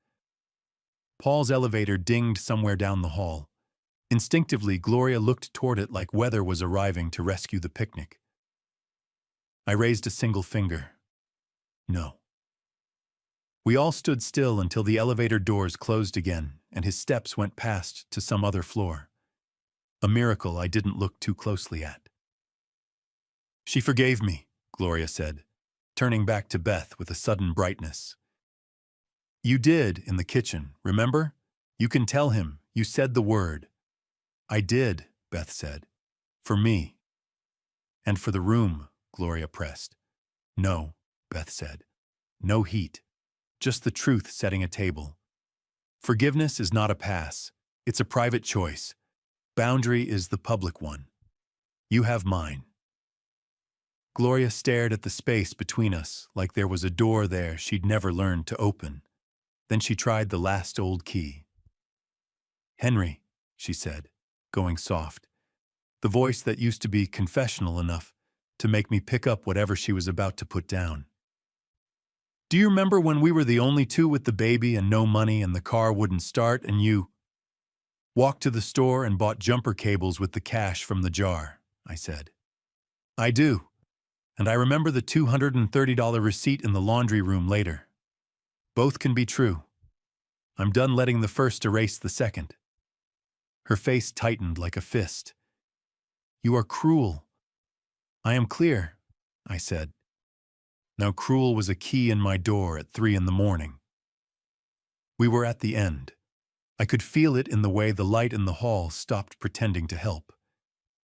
Paul's elevator dinged somewhere down the hall. Instinctively, Gloria looked toward it like weather was arriving to rescue the picnic. I raised a single finger. No. We all stood still until the elevator doors closed again and his steps went past to some other floor. A miracle I didn't look too closely at. She forgave me, Gloria said, turning back to Beth with a sudden brightness. You did in the kitchen, remember? You can tell him. You said the word. I did, Beth said. For me. And for the room, Gloria pressed. No, Beth said. No heat. Just the truth setting a table. Forgiveness is not a pass. It's a private choice. Boundary is the public one. You have mine. Gloria stared at the space between us like there was a door there she'd never learned to open. Then she tried the last old key. Henry, she said, going soft, the voice that used to be confessional enough to make me pick up whatever she was about to put down. Do you remember when we were the only two with the baby and no money and the car wouldn't start and you walked to the store and bought jumper cables with the cash from the jar? I said. I do. And I remember the $230 receipt in the laundry room later. Both can be true. I'm done letting the first erase the second. Her face tightened like a fist. You are cruel. I am clear, I said. Now cruel was a key in my door at 3 in the morning. We were at the end. I could feel it in the way the light in the hall stopped pretending to help.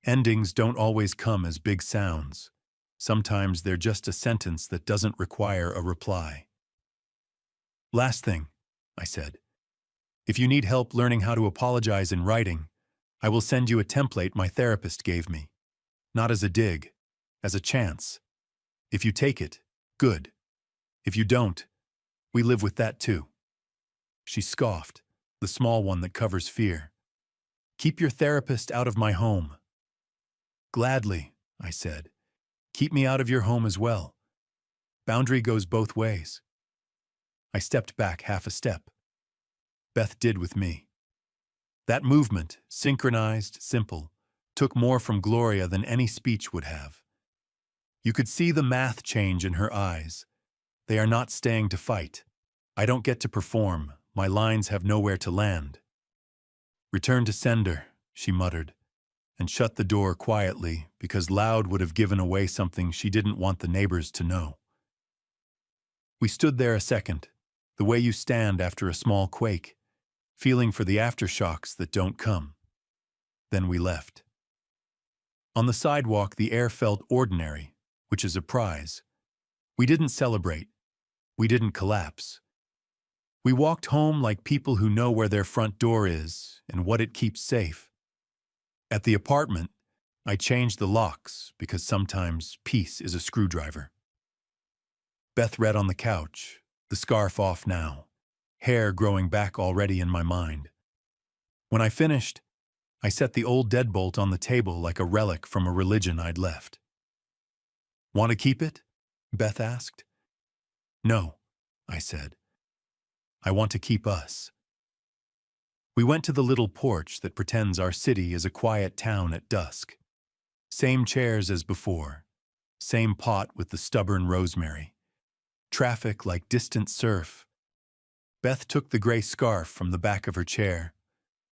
Endings don't always come as big sounds. Sometimes they're just a sentence that doesn't require a reply. Last thing, I said. If you need help learning how to apologize in writing, I will send you a template my therapist gave me. Not as a dig, as a chance. If you take it, good. If you don't, we live with that too. She scoffed, the small one that covers fear. Keep your therapist out of my home. Gladly, I said. Keep me out of your home as well. Boundary goes both ways. I stepped back half a step. Beth did with me. That movement, synchronized, simple, took more from Gloria than any speech would have. You could see the math change in her eyes. They are not staying to fight. I don't get to perform. My lines have nowhere to land. Return to sender, she muttered, and shut the door quietly because loud would have given away something she didn't want the neighbors to know. We stood there a second, the way you stand after a small quake, feeling for the aftershocks that don't come. Then we left. On the sidewalk, the air felt ordinary, which is a prize. We didn't celebrate. We didn't collapse. We walked home like people who know where their front door is and what it keeps safe. At the apartment, I changed the locks because sometimes peace is a screwdriver. Beth read on the couch, the scarf off now, hair growing back already in my mind. When I finished, I set the old deadbolt on the table like a relic from a religion I'd left. Want to keep it? Beth asked. No, I said. I want to keep us. We went to the little porch that pretends our city is a quiet town at dusk. Same chairs as before. Same pot with the stubborn rosemary. Traffic like distant surf. Beth took the gray scarf from the back of her chair,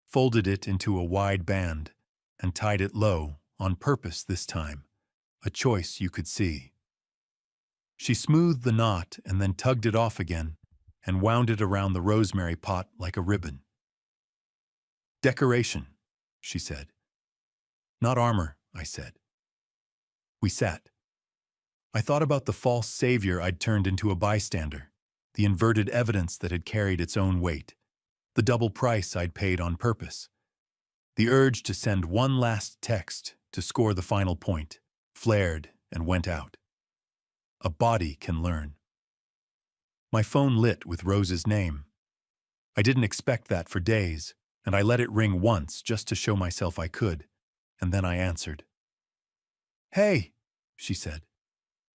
folded it into a wide band, and tied it low, on purpose this time, a choice you could see. She smoothed the knot and then tugged it off again and wound it around the rosemary pot like a ribbon. Decoration, she said. Not armor, I said. We sat. I thought about the false savior I'd turned into a bystander, the inverted evidence that had carried its own weight, the double price I'd paid on purpose. The urge to send one last text to score the final point flared and went out. A body can learn. My phone lit with Rose's name. I didn't expect that for days, and I let it ring once just to show myself I could, and then I answered. Hey, she said.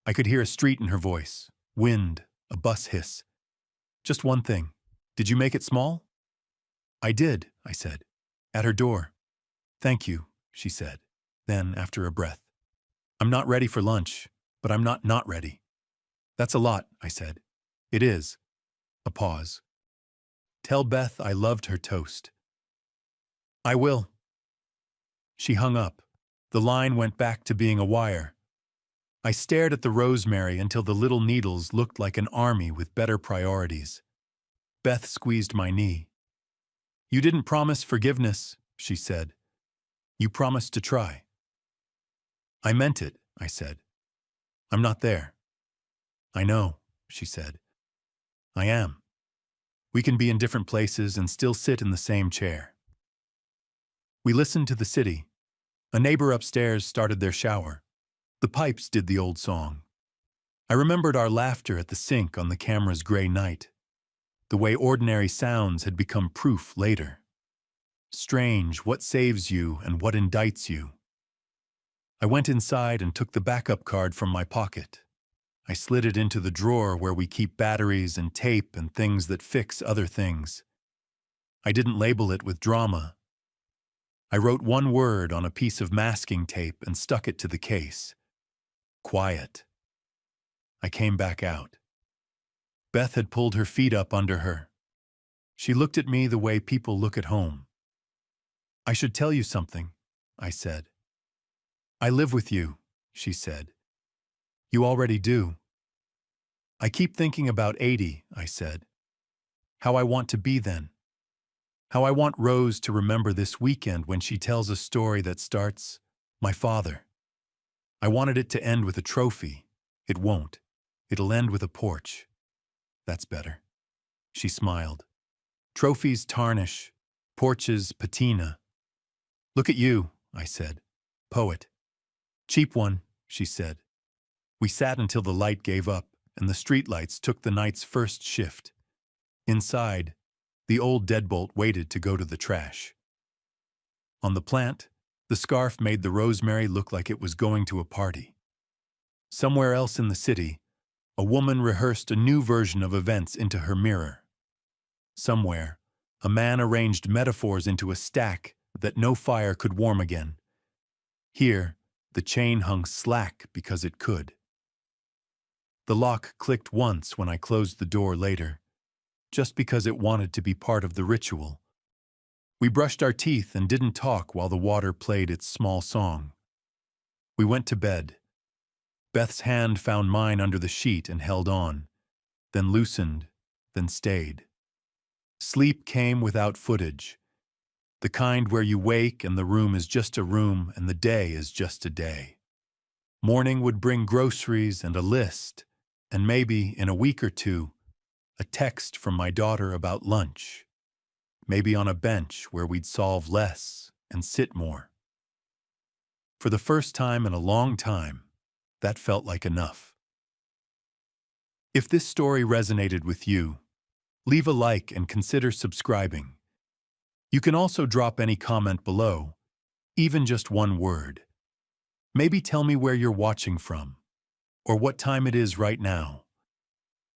I could hear a street in her voice, wind, a bus hiss. Just one thing. Did you make it small? I did, I said. At her door. Thank you, she said. Then, after a breath. I'm not ready for lunch, but I'm not ready. That's a lot, I said. It is. A pause. Tell Beth I loved her toast. I will. She hung up. The line went back to being a wire. I stared at the rosemary until the little needles looked like an army with better priorities. Beth squeezed my knee. You didn't promise forgiveness, she said. You promised to try. I meant it, I said. I'm not there. I know, she said. I am. We can be in different places and still sit in the same chair. We listened to the city. A neighbor upstairs started their shower. The pipes did the old song. I remembered our laughter at the sink on the camera's gray night. The way ordinary sounds had become proof later. Strange what saves you and what indicts you. I went inside and took the backup card from my pocket. I slid it into the drawer where we keep batteries and tape and things that fix other things. I didn't label it with drama. I wrote one word on a piece of masking tape and stuck it to the case. Quiet. I came back out. Beth had pulled her feet up under her. She looked at me the way people look at home. I should tell you something, I said. I live with you, she said. You already do. I keep thinking about 80, I said. How I want to be then. How I want Rose to remember this weekend when she tells a story that starts, "My father." I wanted it to end with a trophy. It won't. It'll end with a porch. That's better. She smiled. Trophies tarnish. Porches patina. Look at you, I said. Poet. Cheap one, she said. We sat until the light gave up, and the streetlights took the night's first shift. Inside, the old deadbolt waited to go to the trash. On the plant, the scarf made the rosemary look like it was going to a party. Somewhere else in the city, a woman rehearsed a new version of events into her mirror. Somewhere, a man arranged metaphors into a stack that no fire could warm again. Here, the chain hung slack because it could. The lock clicked once when I closed the door later, just because it wanted to be part of the ritual. We brushed our teeth and didn't talk while the water played its small song. We went to bed. Beth's hand found mine under the sheet and held on, then loosened, then stayed. Sleep came without footage, the kind where you wake and the room is just a room and the day is just a day. Morning would bring groceries and a list, and maybe, in a week or two, a text from my daughter about lunch. Maybe on a bench where we'd solve less and sit more. For the first time in a long time, that felt like enough. If this story resonated with you, leave a like and consider subscribing. You can also drop any comment below, even just one word. Maybe tell me where you're watching from, or what time it is right now.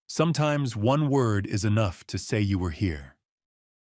Sometimes one word is enough to say you were here.